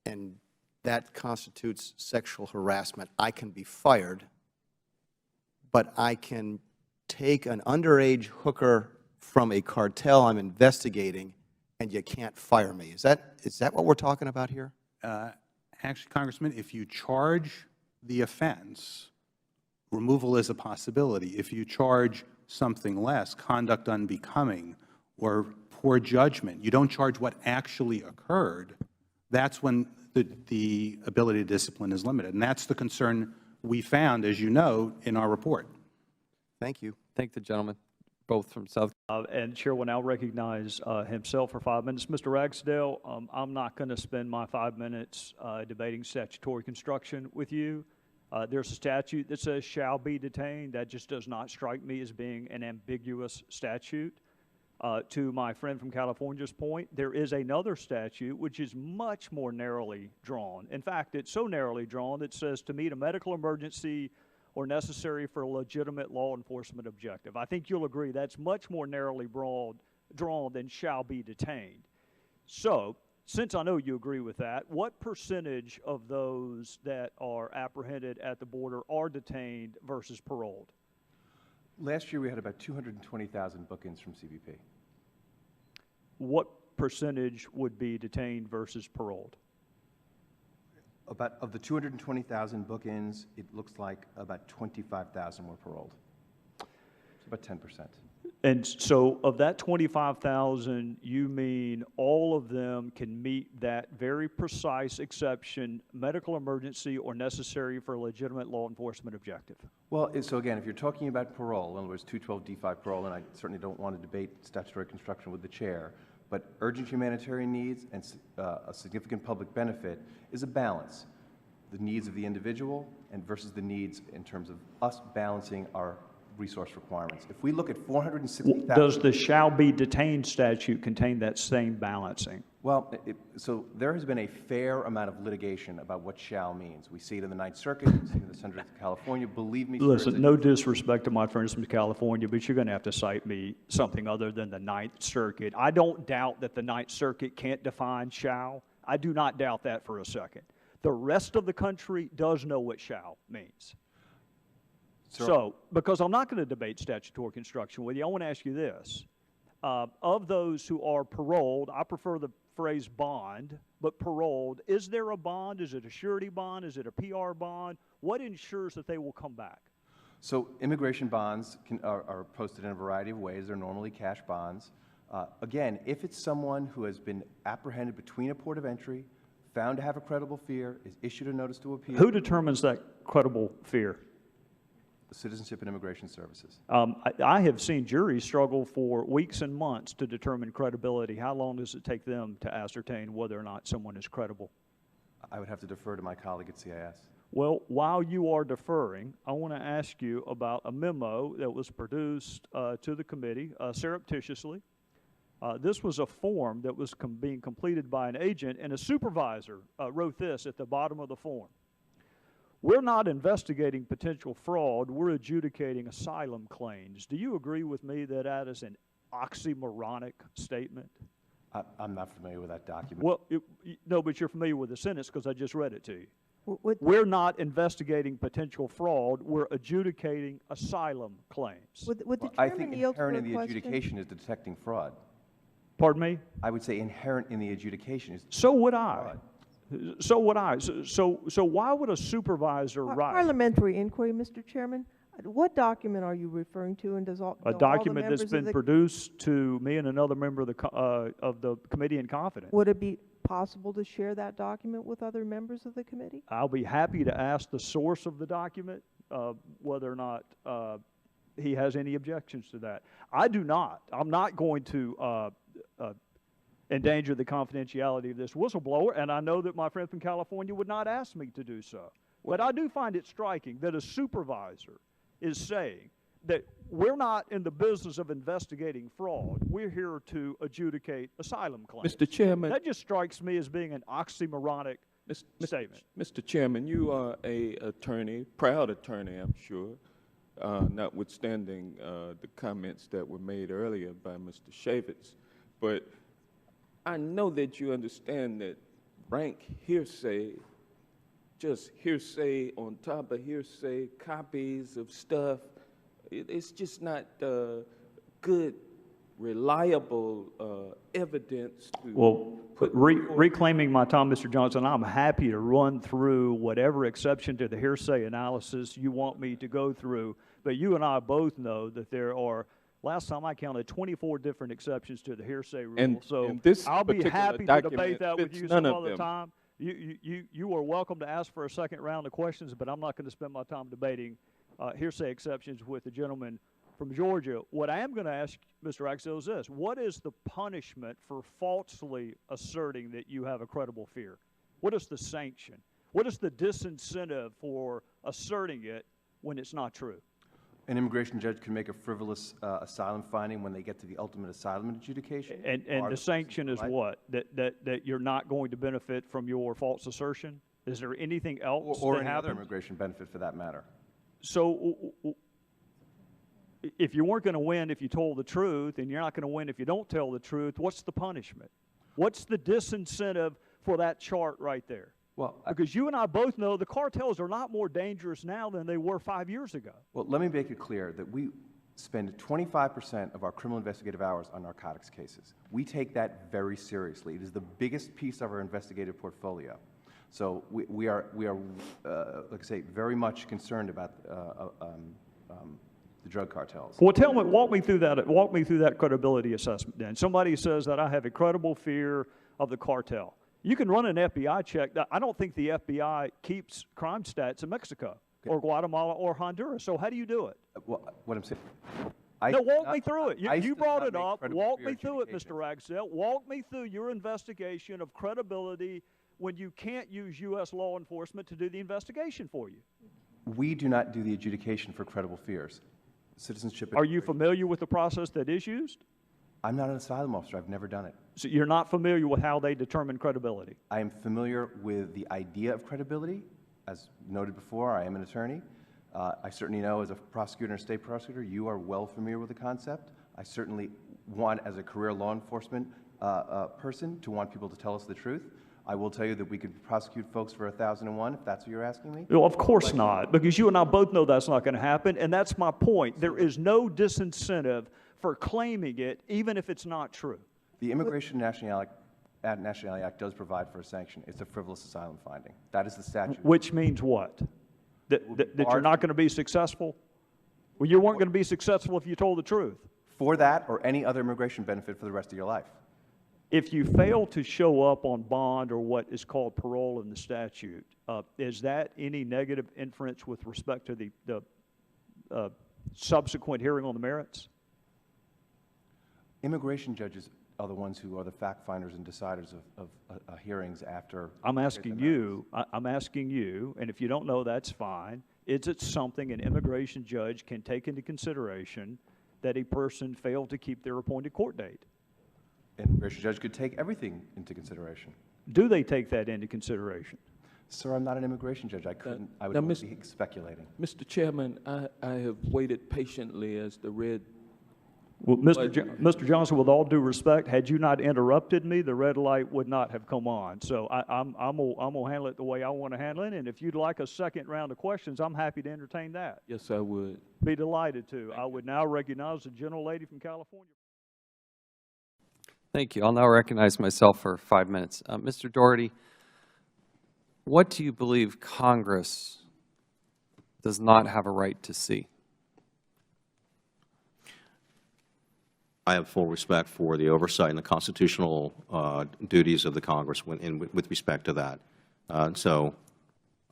and that constitutes sexual harassment, I can be fired, but I can take an underage hooker from a cartel I'm investigating and you can't fire me. Is that what we're talking about here? Actually, Congressman, if you charge the offense, removal is a possibility. If you charge something less, conduct unbecoming or poor judgment, you don't charge what actually occurred, that's when the ability to discipline is limited. And that's the concern we found, as you know, in our report. Thank you. Thank the gentleman, both from South. And Chair will now recognize himself for 5 minutes. Mr. Ragsdale, I'm not going to spend my 5 minutes debating statutory construction with you. There's a statute that says shall be detained. That just does not strike me as being an ambiguous statute. To my friend from California's point, there is another statute which is much more narrowly drawn. In fact, it's so narrowly drawn that it says to meet a medical emergency or necessary for a legitimate law enforcement objective. I think you'll agree that's much more narrowly drawn than shall be detained. So, since I know you agree with that, what percentage of those that are apprehended at the border are detained versus paroled? Last year we had about 220,000 bookings from CBP. What percentage would be detained versus paroled? Of the 220,000 bookings, it looks like about 25,000 were paroled. It's about 10%. And so of that 25,000, you mean all of them can meet that very precise exception, medical emergency or necessary for a legitimate law enforcement objective? Well, so again, if you're talking about parole, in other words, 212D5 parole, and I certainly don't want to debate statutory construction with the chair, but urgent humanitarian needs and a significant public benefit is a balance. The needs of the individual and versus the needs in terms of us balancing our resource requirements. If we look at 460,000... Does the shall be detained statute contain that same balancing? Well, so there has been a fair amount of litigation about what shall means. We see it in the Ninth Circuit, we see it in the Central District of California. Believe me, listen, no disrespect to my friends from California, but you're going to have to cite me something other than the Ninth Circuit. I don't doubt that the Ninth Circuit can't define shall. I do not doubt that for a second. The rest of the country does know what shall means. So, because I'm not going to debate statutory construction with you, I want to ask you this. Of those who are paroled, I prefer the phrase bond, but paroled, is there a bond? Is it a surety bond? Is it a PR bond? What ensures that they will come back? So immigration bonds are posted in a variety of ways. They're normally cash bonds. Again, if it's someone who has been apprehended between a port of entry, found to have a credible fear, is issued a notice to appeal. Who determines that credible fear? Citizenship and Immigration Services. I have seen juries struggle for weeks and months to determine credibility. How long does it take them to ascertain whether or not someone is credible? I would have to defer to my colleague at CIS. Well, while you are deferring, I want to ask you about a memo that was produced to the committee surreptitiously. This was a form that was being completed by an agent, and a supervisor wrote this at the bottom of the form. We're not investigating potential fraud, we're adjudicating asylum claims. Do you agree with me that that is an oxymoronic statement? I'm not familiar with that document. Well, no, but you're familiar with the sentence because I just read it to you. We're not investigating potential fraud, we're adjudicating asylum claims. Would the I chairman think yield for inherent a in the question? adjudication is detecting fraud. Pardon me? I would say inherent in the adjudication is So would fraud. I. So would I. So why would a supervisor write? Parliamentary inquiry, Mr. Chairman. What document are you referring to, and does all A do all the document that's members of been the- produced to me and another member of the committee in confidence. Would it be possible to share that document with other members of the committee? I'll be happy to ask the source of the document whether or not he has any objections to that. I do not. I'm not going to endanger the confidentiality of this whistleblower, and I know that my friend from California would not ask me to do so. But I do find it striking that a supervisor is saying that we're not in the business of investigating fraud. We're here to adjudicate asylum claims. Mr. Chairman. That just strikes me as being an oxymoronic statement. Mr. Chairman, you are a attorney, proud attorney, I'm sure, notwithstanding the comments that were made earlier by Mr. Shavitz. But I know that you understand that rank hearsay, just hearsay on top of hearsay, copies of stuff, it's just not good, reliable evidence to Well, put reclaiming my time, Mr. Johnson, I'm happy to run through whatever exception to the hearsay analysis you want me to go through. But you and I both know that there are, last time I counted, 24 different exceptions to the hearsay rule. And so this I'll be particular happy to document debate that with fits you none some of other them. time. You are welcome to ask for a second round of questions, but I'm not going to spend my time debating hearsay exceptions with the gentleman from Georgia. What I am going to ask Mr. Ragsdale is this. What is the punishment for falsely asserting that you have a credible fear? What is the sanction? What is the disincentive for asserting it when it's not true? An immigration judge can make a frivolous asylum finding when they get to the ultimate asylum adjudication. And the sanction is what? That you're not going to benefit from your false assertion? Is there anything else or that any other happens? immigration benefit for that matter. So if you weren't going to win if you told the truth, and you're not going to win if you don't tell the truth, what's the punishment? What's the disincentive for that chart right there? Well, because you and I both know the cartels are not more dangerous now than they were 5 years ago. Well, let me make it clear that we spend 25% of our criminal investigative hours on narcotics cases. We take that very seriously. It is the biggest piece of our investigative portfolio. So we are like I say, very much concerned about the drug cartels. Well, walk me through that credibility assessment then. Somebody says that I have a credible fear of the cartel. You can run an FBI check. I don't think the FBI keeps crime stats in Mexico or Guatemala or Honduras. So how do you do it? Well, what I'm saying. Walk me through it. You brought it up. Walk me through it, adjudications. Mr. Ragsdale. Walk me through your investigation of credibility when you can't use U.S. law enforcement to do the investigation for you. We do not do the adjudication for credible fears. Citizenship. Are you familiar with the process that is used? I'm not an asylum officer. I've never done it. So you're not familiar with how they determine credibility? I am familiar with the idea of credibility. As noted before, I am an attorney. I certainly know as a prosecutor and state prosecutor, you are well familiar with the concept. I certainly want, as a career law enforcement person, to want people to tell us the truth. I will tell you that we could prosecute folks for 1001 if that's what you're asking me. Well, of course not, because you and I both know that's not going to happen, and that's my point. There is no disincentive for claiming it, even if it's not true. The Immigration Nationality Act does provide for a sanction. It's a frivolous asylum finding. That is the statute. Which means what? That you're not going to be successful? Well, you weren't going to be successful if you told the truth. For that or any other immigration benefit for the rest of your life. If you fail to show up on bond or what is called parole in the statute, is that any negative inference with respect to the subsequent hearing on the merits? Immigration judges are the ones who are the fact finders and deciders of hearings after. I'm asking you, and if you don't know, that's fine. Is it something an immigration judge can take into consideration that a person failed to keep their appointed court date? An immigration judge could take everything into consideration. Do they take that into consideration? Sir, I'm not an immigration judge. I would only be speculating. Mr. Chairman, I have waited patiently as the red. Well, Mr. Johnson, with all due respect, had you not interrupted me, the red light would not have come on. So I'm gonna handle it the way I want to handle it. And if you'd like a second round of questions, I'm happy to entertain that. Yes, I would. Be delighted to. I would now recognize the gentlelady from California. Thank you. I'll now recognize myself for 5 minutes. Mr. Dougherty, what do you believe Congress does not have a right to see? I have full respect for the oversight and the constitutional duties of the Congress with respect to that. So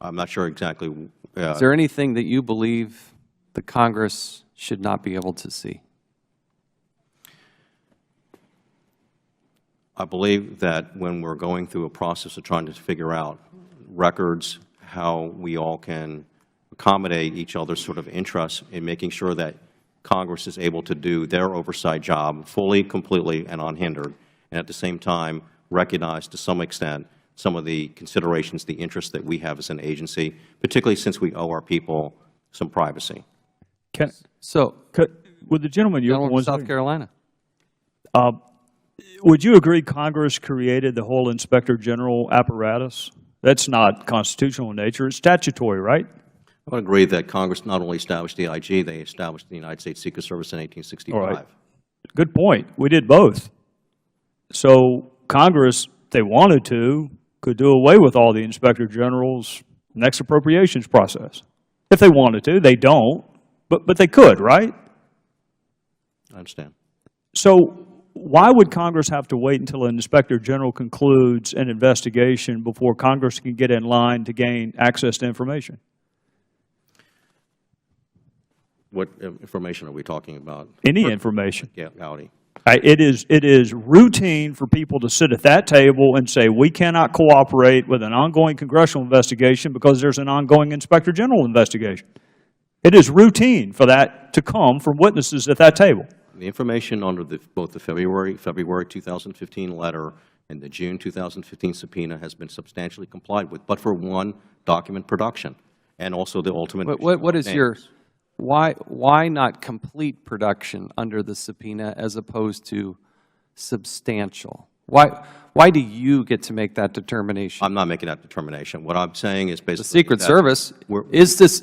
I'm not sure exactly. Is there anything that you believe the Congress should not be able to see? I believe that when we're going through a process of trying to figure out records, how we all can accommodate each other's sort of interests in making sure that Congress is able to do their oversight job fully, completely, and unhindered, and at the same time recognize to some extent some of the considerations, the interests that we have as an agency, particularly since we owe our people some privacy. Would the gentleman from South Carolina? Would you agree Congress created the whole Inspector General apparatus? That's not constitutional in nature. It's statutory, right? I would agree that Congress not only established the IG, they established the United States Secret Service in 1865. All right. Good point. We did both. So Congress, if they wanted to, could do away with all the Inspector General's next appropriations process. If they wanted to. They don't, but they could, right? I understand. So why would Congress have to wait until an Inspector General concludes an investigation before Congress can get in line to gain access to information? What information are we talking about? Any information. Yeah, Gowdy. It is routine for people to sit at that table and say, we cannot cooperate with an ongoing congressional investigation because there's an ongoing Inspector General investigation. It is routine for that to come from witnesses at that table. The information under both the February 2015 letter and the June 2015 subpoena has been substantially complied with, but for one, document production, and also the ultimate. What is your, why not complete production under the subpoena as opposed to substantial? Why do you get to make that determination? I'm not making that determination. What I'm saying is basically the Secret Service,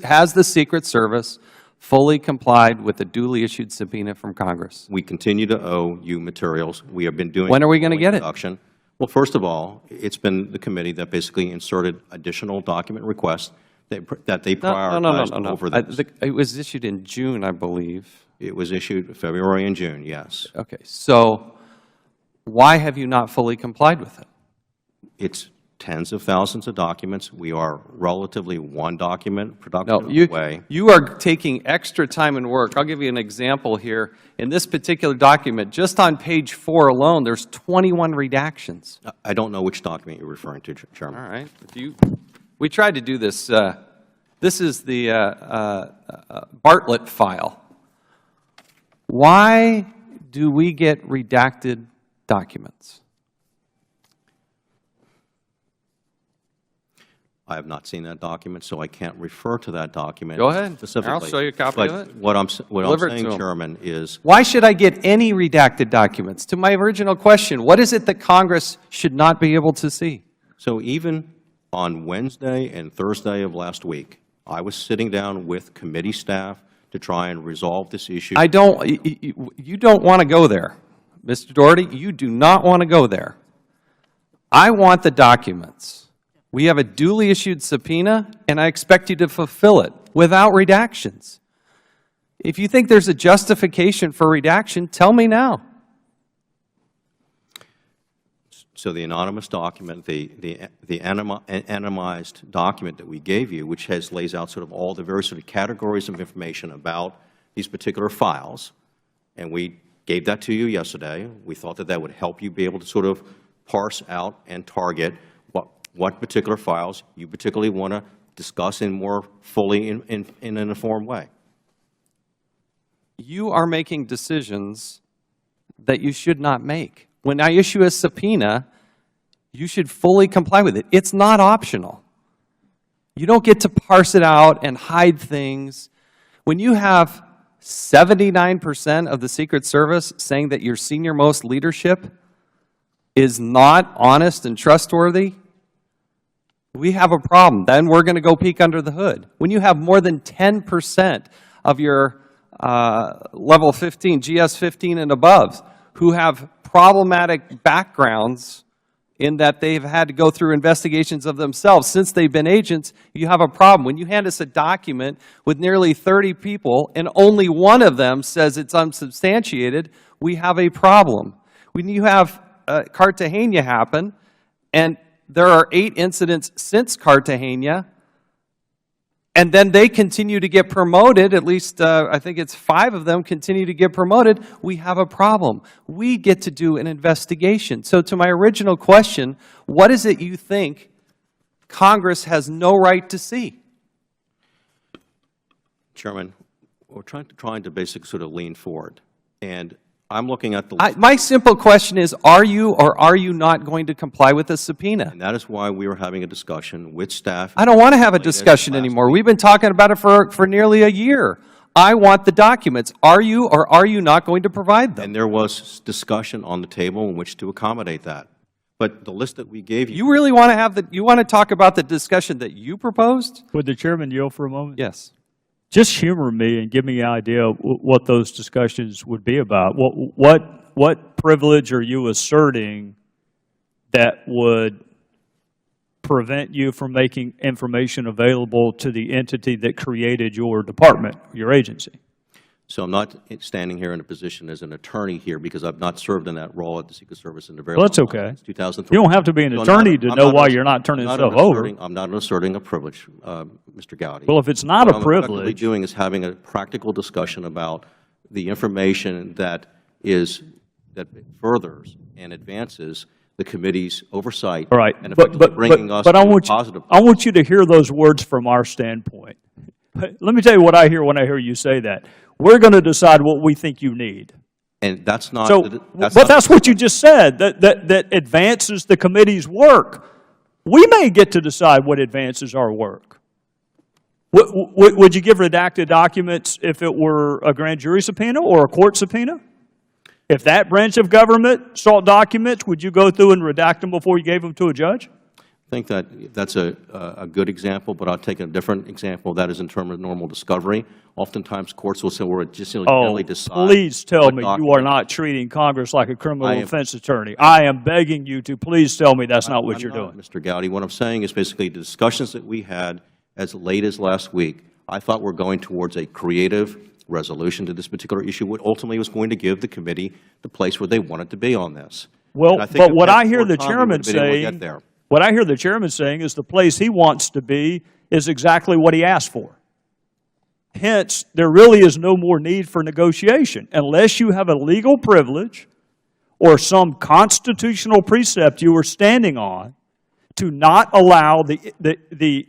has the Secret Service fully complied with the duly issued subpoena from Congress? We continue to owe you materials. We have been doing. When are we going to get it? Well, first of all, it's been the committee that basically inserted additional document requests that they prioritized over this. It was issued in June, I believe. It was issued February and June, yes. Okay. So why have you not fully complied with it? It's tens of thousands of documents. We are relatively one document productive way. You are taking extra time and work. I'll give you an example here. In this particular document, just on page 4 alone, there's 21 redactions. I don't know which document you're referring to, Chairman. All right. We tried to do this. This is the Bartlett file. Why do we get redacted documents? I have not seen that document, so I can't refer to that document. Go ahead. Specifically. I'll show you a copy of it. What I'm saying, Chairman, is why should I get any redacted documents? To my original question, what is it that Congress should not be able to see? So even on Wednesday and Thursday of last week, I was sitting down with committee staff to try and resolve this issue. You don't want to go there. Mr. Dougherty, you do not want to go there. I want the documents. We have a duly issued subpoena, and I expect you to fulfill it without redactions. If you think there's a justification for redaction, tell me now. So the anonymous document, the anonymized document that we gave you, which lays out sort of all the various sort of categories of information about these particular files, and we gave that to you yesterday. We thought that that would help you be able to sort of parse out and target what particular files you particularly want to discuss in more fully in an informed way. You are making decisions that you should not make. When I issue a subpoena, you should fully comply with it. It's not optional. You don't get to parse it out and hide things. When you have 79% of the Secret Service saying that your senior-most leadership is not honest and trustworthy, we have a problem. Then we're going to go peek under the hood. When you have more than 10% of your level 15, GS 15 and above, who have problematic backgrounds in that they've had to go through investigations of themselves since they've been agents, you have a problem. When you hand us a document with nearly 30 people and only one of them says it's unsubstantiated, we have a problem. When you have Cartagena happen, and there are 8 incidents since Cartagena, and then they continue to get promoted, at least I think it's 5 of them continue to get promoted, we have a problem. We get to do an investigation. So to my original question, what is it you think Congress has no right to see? Chairman, we're trying to basically sort of lean forward. And I'm looking at the my simple question is, are you or are you not going to comply with the subpoena? And that is why we were having a discussion with staff. I don't want to have a discussion anymore. We've been talking about it for nearly a year. I want the documents. Are you or are you not going to provide them? And there was discussion on the table in which to accommodate that. But the list that we gave you. You really want to have you want to talk about the discussion that you proposed? Would the Chairman yield for a moment? Yes. Just humor me and give me an idea of what those discussions would be about. What privilege are you asserting that would prevent you from making information available to the entity that created your department, your agency? So I'm not standing here in a position as an attorney here because I've not served in that role at the Secret Service in a very Well, that's long time. okay. Since 2003. You don't have to be an attorney to know why you're not turning stuff over. I'm not asserting a privilege, Mr. Gowdy. Well, if it's not a What I'm effectively privilege, doing is having a practical discussion about the information that furthers and advances the committee's oversight. all right, And effectively bringing us but I to want positive. I want you to hear those words from our standpoint. Let me tell you what I hear when I hear you say that. We're going to decide what we think you need. And that's not. So, but that's what you just said, that advances the committee's work. We may get to decide what advances our work. Would you give redacted documents if it were a grand jury subpoena or a court subpoena? If that branch of government sought documents, would you go through and redact them before you gave them to a judge? I think that's a good example, but I'll take a different example. That is in terms of normal discovery. Oftentimes, courts will say we're just generally decide. Please tell me you are not treating Congress like a criminal defense attorney. I am begging you to please tell me that's not what you're doing. Mr. Gowdy, what I'm saying is basically the discussions that we had as late as last week, I thought we're going towards a creative resolution to this particular issue, what ultimately was going to give the committee the place where they wanted to be on this. Well, but what I hear the chairman saying, what I hear the chairman saying is the place he wants to be is exactly what he asked for. Hence, there really is no more need for negotiation unless you have a legal privilege or some constitutional precept you are standing on to not allow the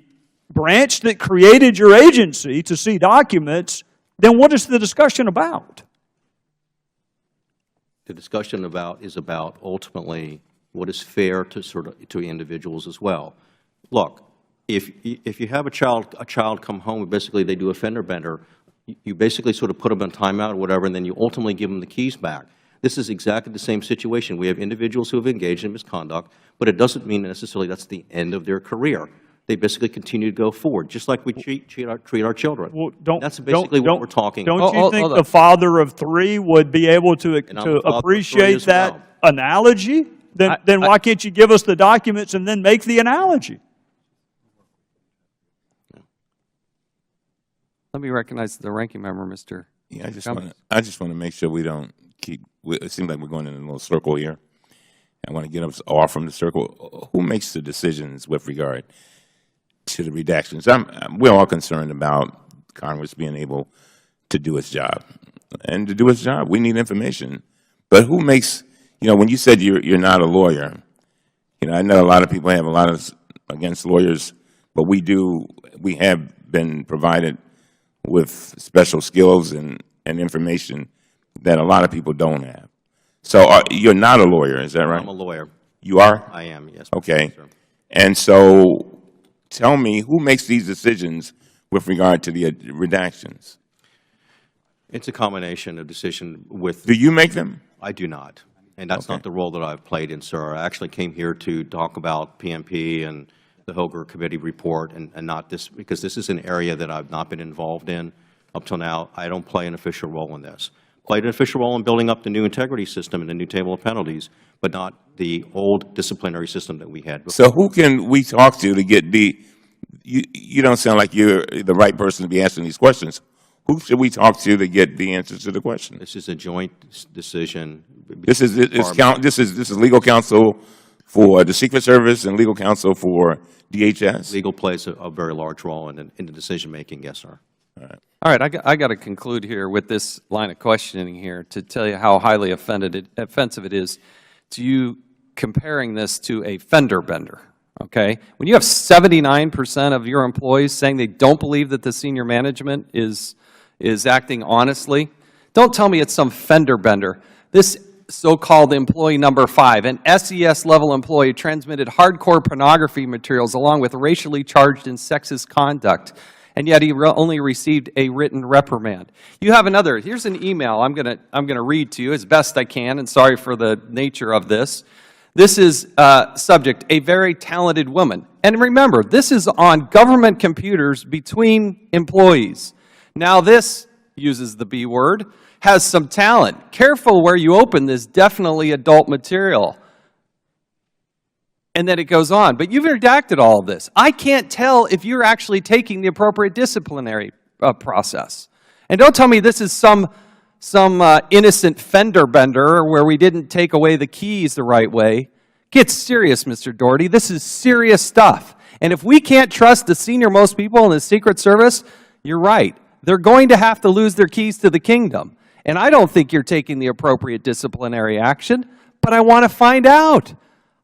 branch that created your agency to see documents. Then what is the discussion about? The discussion is about ultimately what is fair to individuals as well. Look, if you have a child come home and basically they do a fender bender, you basically sort of put them on timeout or whatever, and then you ultimately give them the keys back. This is exactly the same situation. We have individuals who have engaged in misconduct, but it doesn't mean necessarily that's the end of their career. They basically continue to go forward, just like we treat our children. Well, that's basically what we're talking about. Don't you think the father of 3 would be able to appreciate that analogy? Then why can't you give us the documents and then make the analogy? Let me recognize the ranking member, Mr. Yeah, I just want to make sure we don't keep. It seems like we're going in a little circle here. I want to get us off from the circle. Who makes the decisions with regard to the redactions? We're all concerned about Congress being able to do its job. and to do its job. We need information. But who makes, when you said you're not a lawyer, I know a lot of people have a lot of against lawyers, but we have been provided with special skills and information that a lot of people don't have. So you're not a lawyer, is that right? I'm a lawyer. You are? I am, yes. Okay. And so tell me, who makes these decisions with regard to the redactions? It's a combination of decision with... Do you make them? I do not. And that's not the role that I've played in, sir. I actually came here to talk about PMP and the Hoger Committee report and not this, because this is an area that I've not been involved in up till now. I don't play an official role in this. Played an official role in building up the new integrity system and the new table of penalties, but not the old disciplinary system that we had before. So who can we talk to get you don't sound like you're the right person to be asking these questions. Who should we talk to get the answers to the question? This is a joint decision. This is legal counsel for the Secret Service and legal counsel for DHS? Legal plays a very large role in the decision-making, yes, sir. All right, I got to conclude here with this line of questioning here to tell you how highly offensive it is to you comparing this to a fender bender, okay? When you have 79% of your employees saying they don't believe that the senior management is acting honestly, don't tell me it's some fender bender. This so-called employee number 5, an SES-level employee, transmitted hardcore pornography materials along with racially charged and sexist conduct, and yet he only received a written reprimand. You have another. Here's an email I'm gonna read to you as best I can, and sorry for the nature of this. This is subject, a very talented woman. And remember, this is on government computers between employees. Now this uses the B word, has some talent. Careful where you open this, definitely adult material. And then it goes on. But you've redacted all of this. I can't tell if you're actually taking the appropriate disciplinary process. And don't tell me this is some innocent fender bender where we didn't take away the keys the right way. Get serious, Mr. Dougherty. This is serious stuff. And if we can't trust the senior-most people in the Secret Service, you're right. They're going to have to lose their keys to the kingdom. And I don't think you're taking the appropriate disciplinary action, but I want to find out.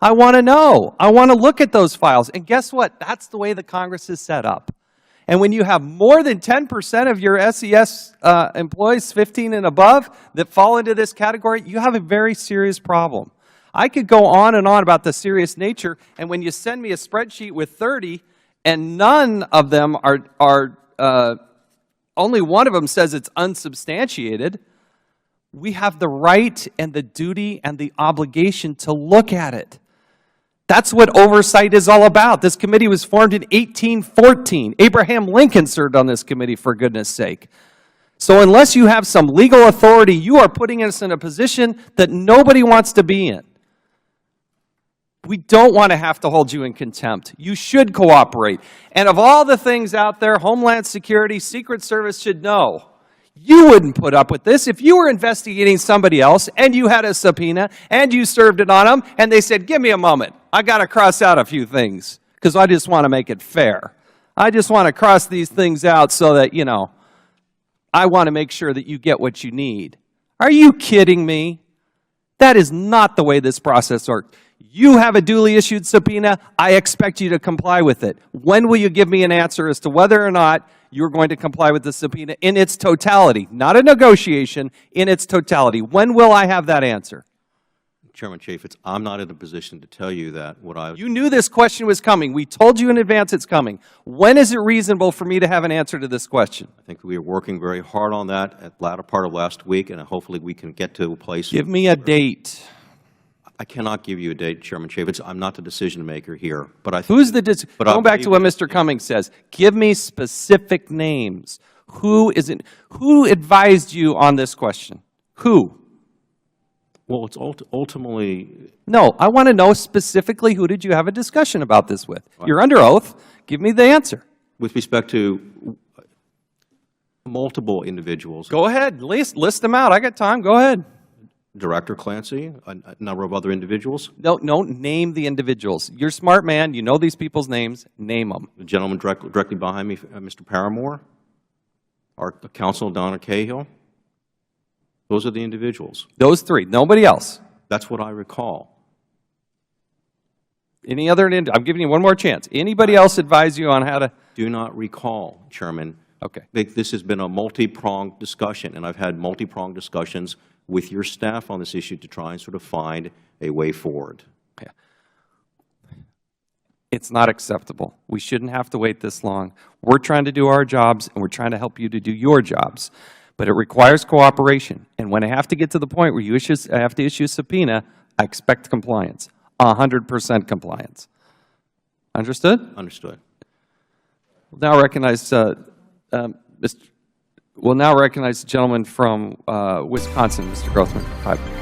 I want to know. I want to look at those files. And guess what? That's the way the Congress is set up. And when you have more than 10% of your SES employees, 15 and above, that fall into this category, you have a very serious problem. I could go on and on about the serious nature, and when you send me a spreadsheet with 30, and none of them only one of them says it's unsubstantiated, we have the right and the duty and the obligation to look at it. That's what oversight is all about. This committee was formed in 1814. Abraham Lincoln served on this committee, for goodness sake. So unless you have some legal authority, you are putting us in a position that nobody wants to be in. We don't want to have to hold you in contempt. You should cooperate. And of all the things out there, Homeland Security, Secret Service should know, you wouldn't put up with this if you were investigating somebody else and you had a subpoena and you served it on them and they said, give me a moment, I got to cross out a few things because I just want to make it fair. I just want to cross these things out so that, I want to make sure that you get what you need. Are you kidding me? That is not the way this process works. You have a duly issued subpoena. I expect you to comply with it. When will you give me an answer as to whether or not you're going to comply with the subpoena in its totality? Not a negotiation, in its totality. When will I have that answer? Chairman Chaffetz, I'm not in a position to tell you that. You knew this question was coming. We told you in advance it's coming. When is it reasonable for me to have an answer to this question? I think we are working very hard on that at the latter part of last week, and hopefully we can get to a place. Give me a date. I cannot give you a date, Chairman Chaffetz. I'm not the decision maker here. But I think who's the going back to what Mr. Cummings says, give me specific names. Who advised you on this question? Who? Well, it's ultimately... No, I want to know specifically who did you have a discussion about this with? You're under oath. Give me the answer. With respect to multiple individuals. Go ahead. List them out. I got time. Go ahead. Director Clancy, a number of other individuals. No, name the individuals. You're a smart man. You know these people's names. Name them. The gentleman directly behind me, Mr. Paramore. Our counsel, Donna Cahill. Those are the individuals. Those three, nobody else. That's what I recall. Any other, I'm giving you one more chance. Anybody else advise you on how to? Do not recall, Chairman. Okay. This has been a multi-pronged discussion, and I've had multi-pronged discussions with your staff on this issue to try and sort of find a way forward. Yeah. It's not acceptable. We shouldn't have to wait this long. We're trying to do our jobs, and we're trying to help you to do your jobs. But it requires cooperation. And when I have to get to the point where I have to issue a subpoena, I expect compliance, 100% compliance. Understood? Understood. We'll now recognize, we'll now recognize the gentleman from Wisconsin, Mr. Grothman, for 5 minutes.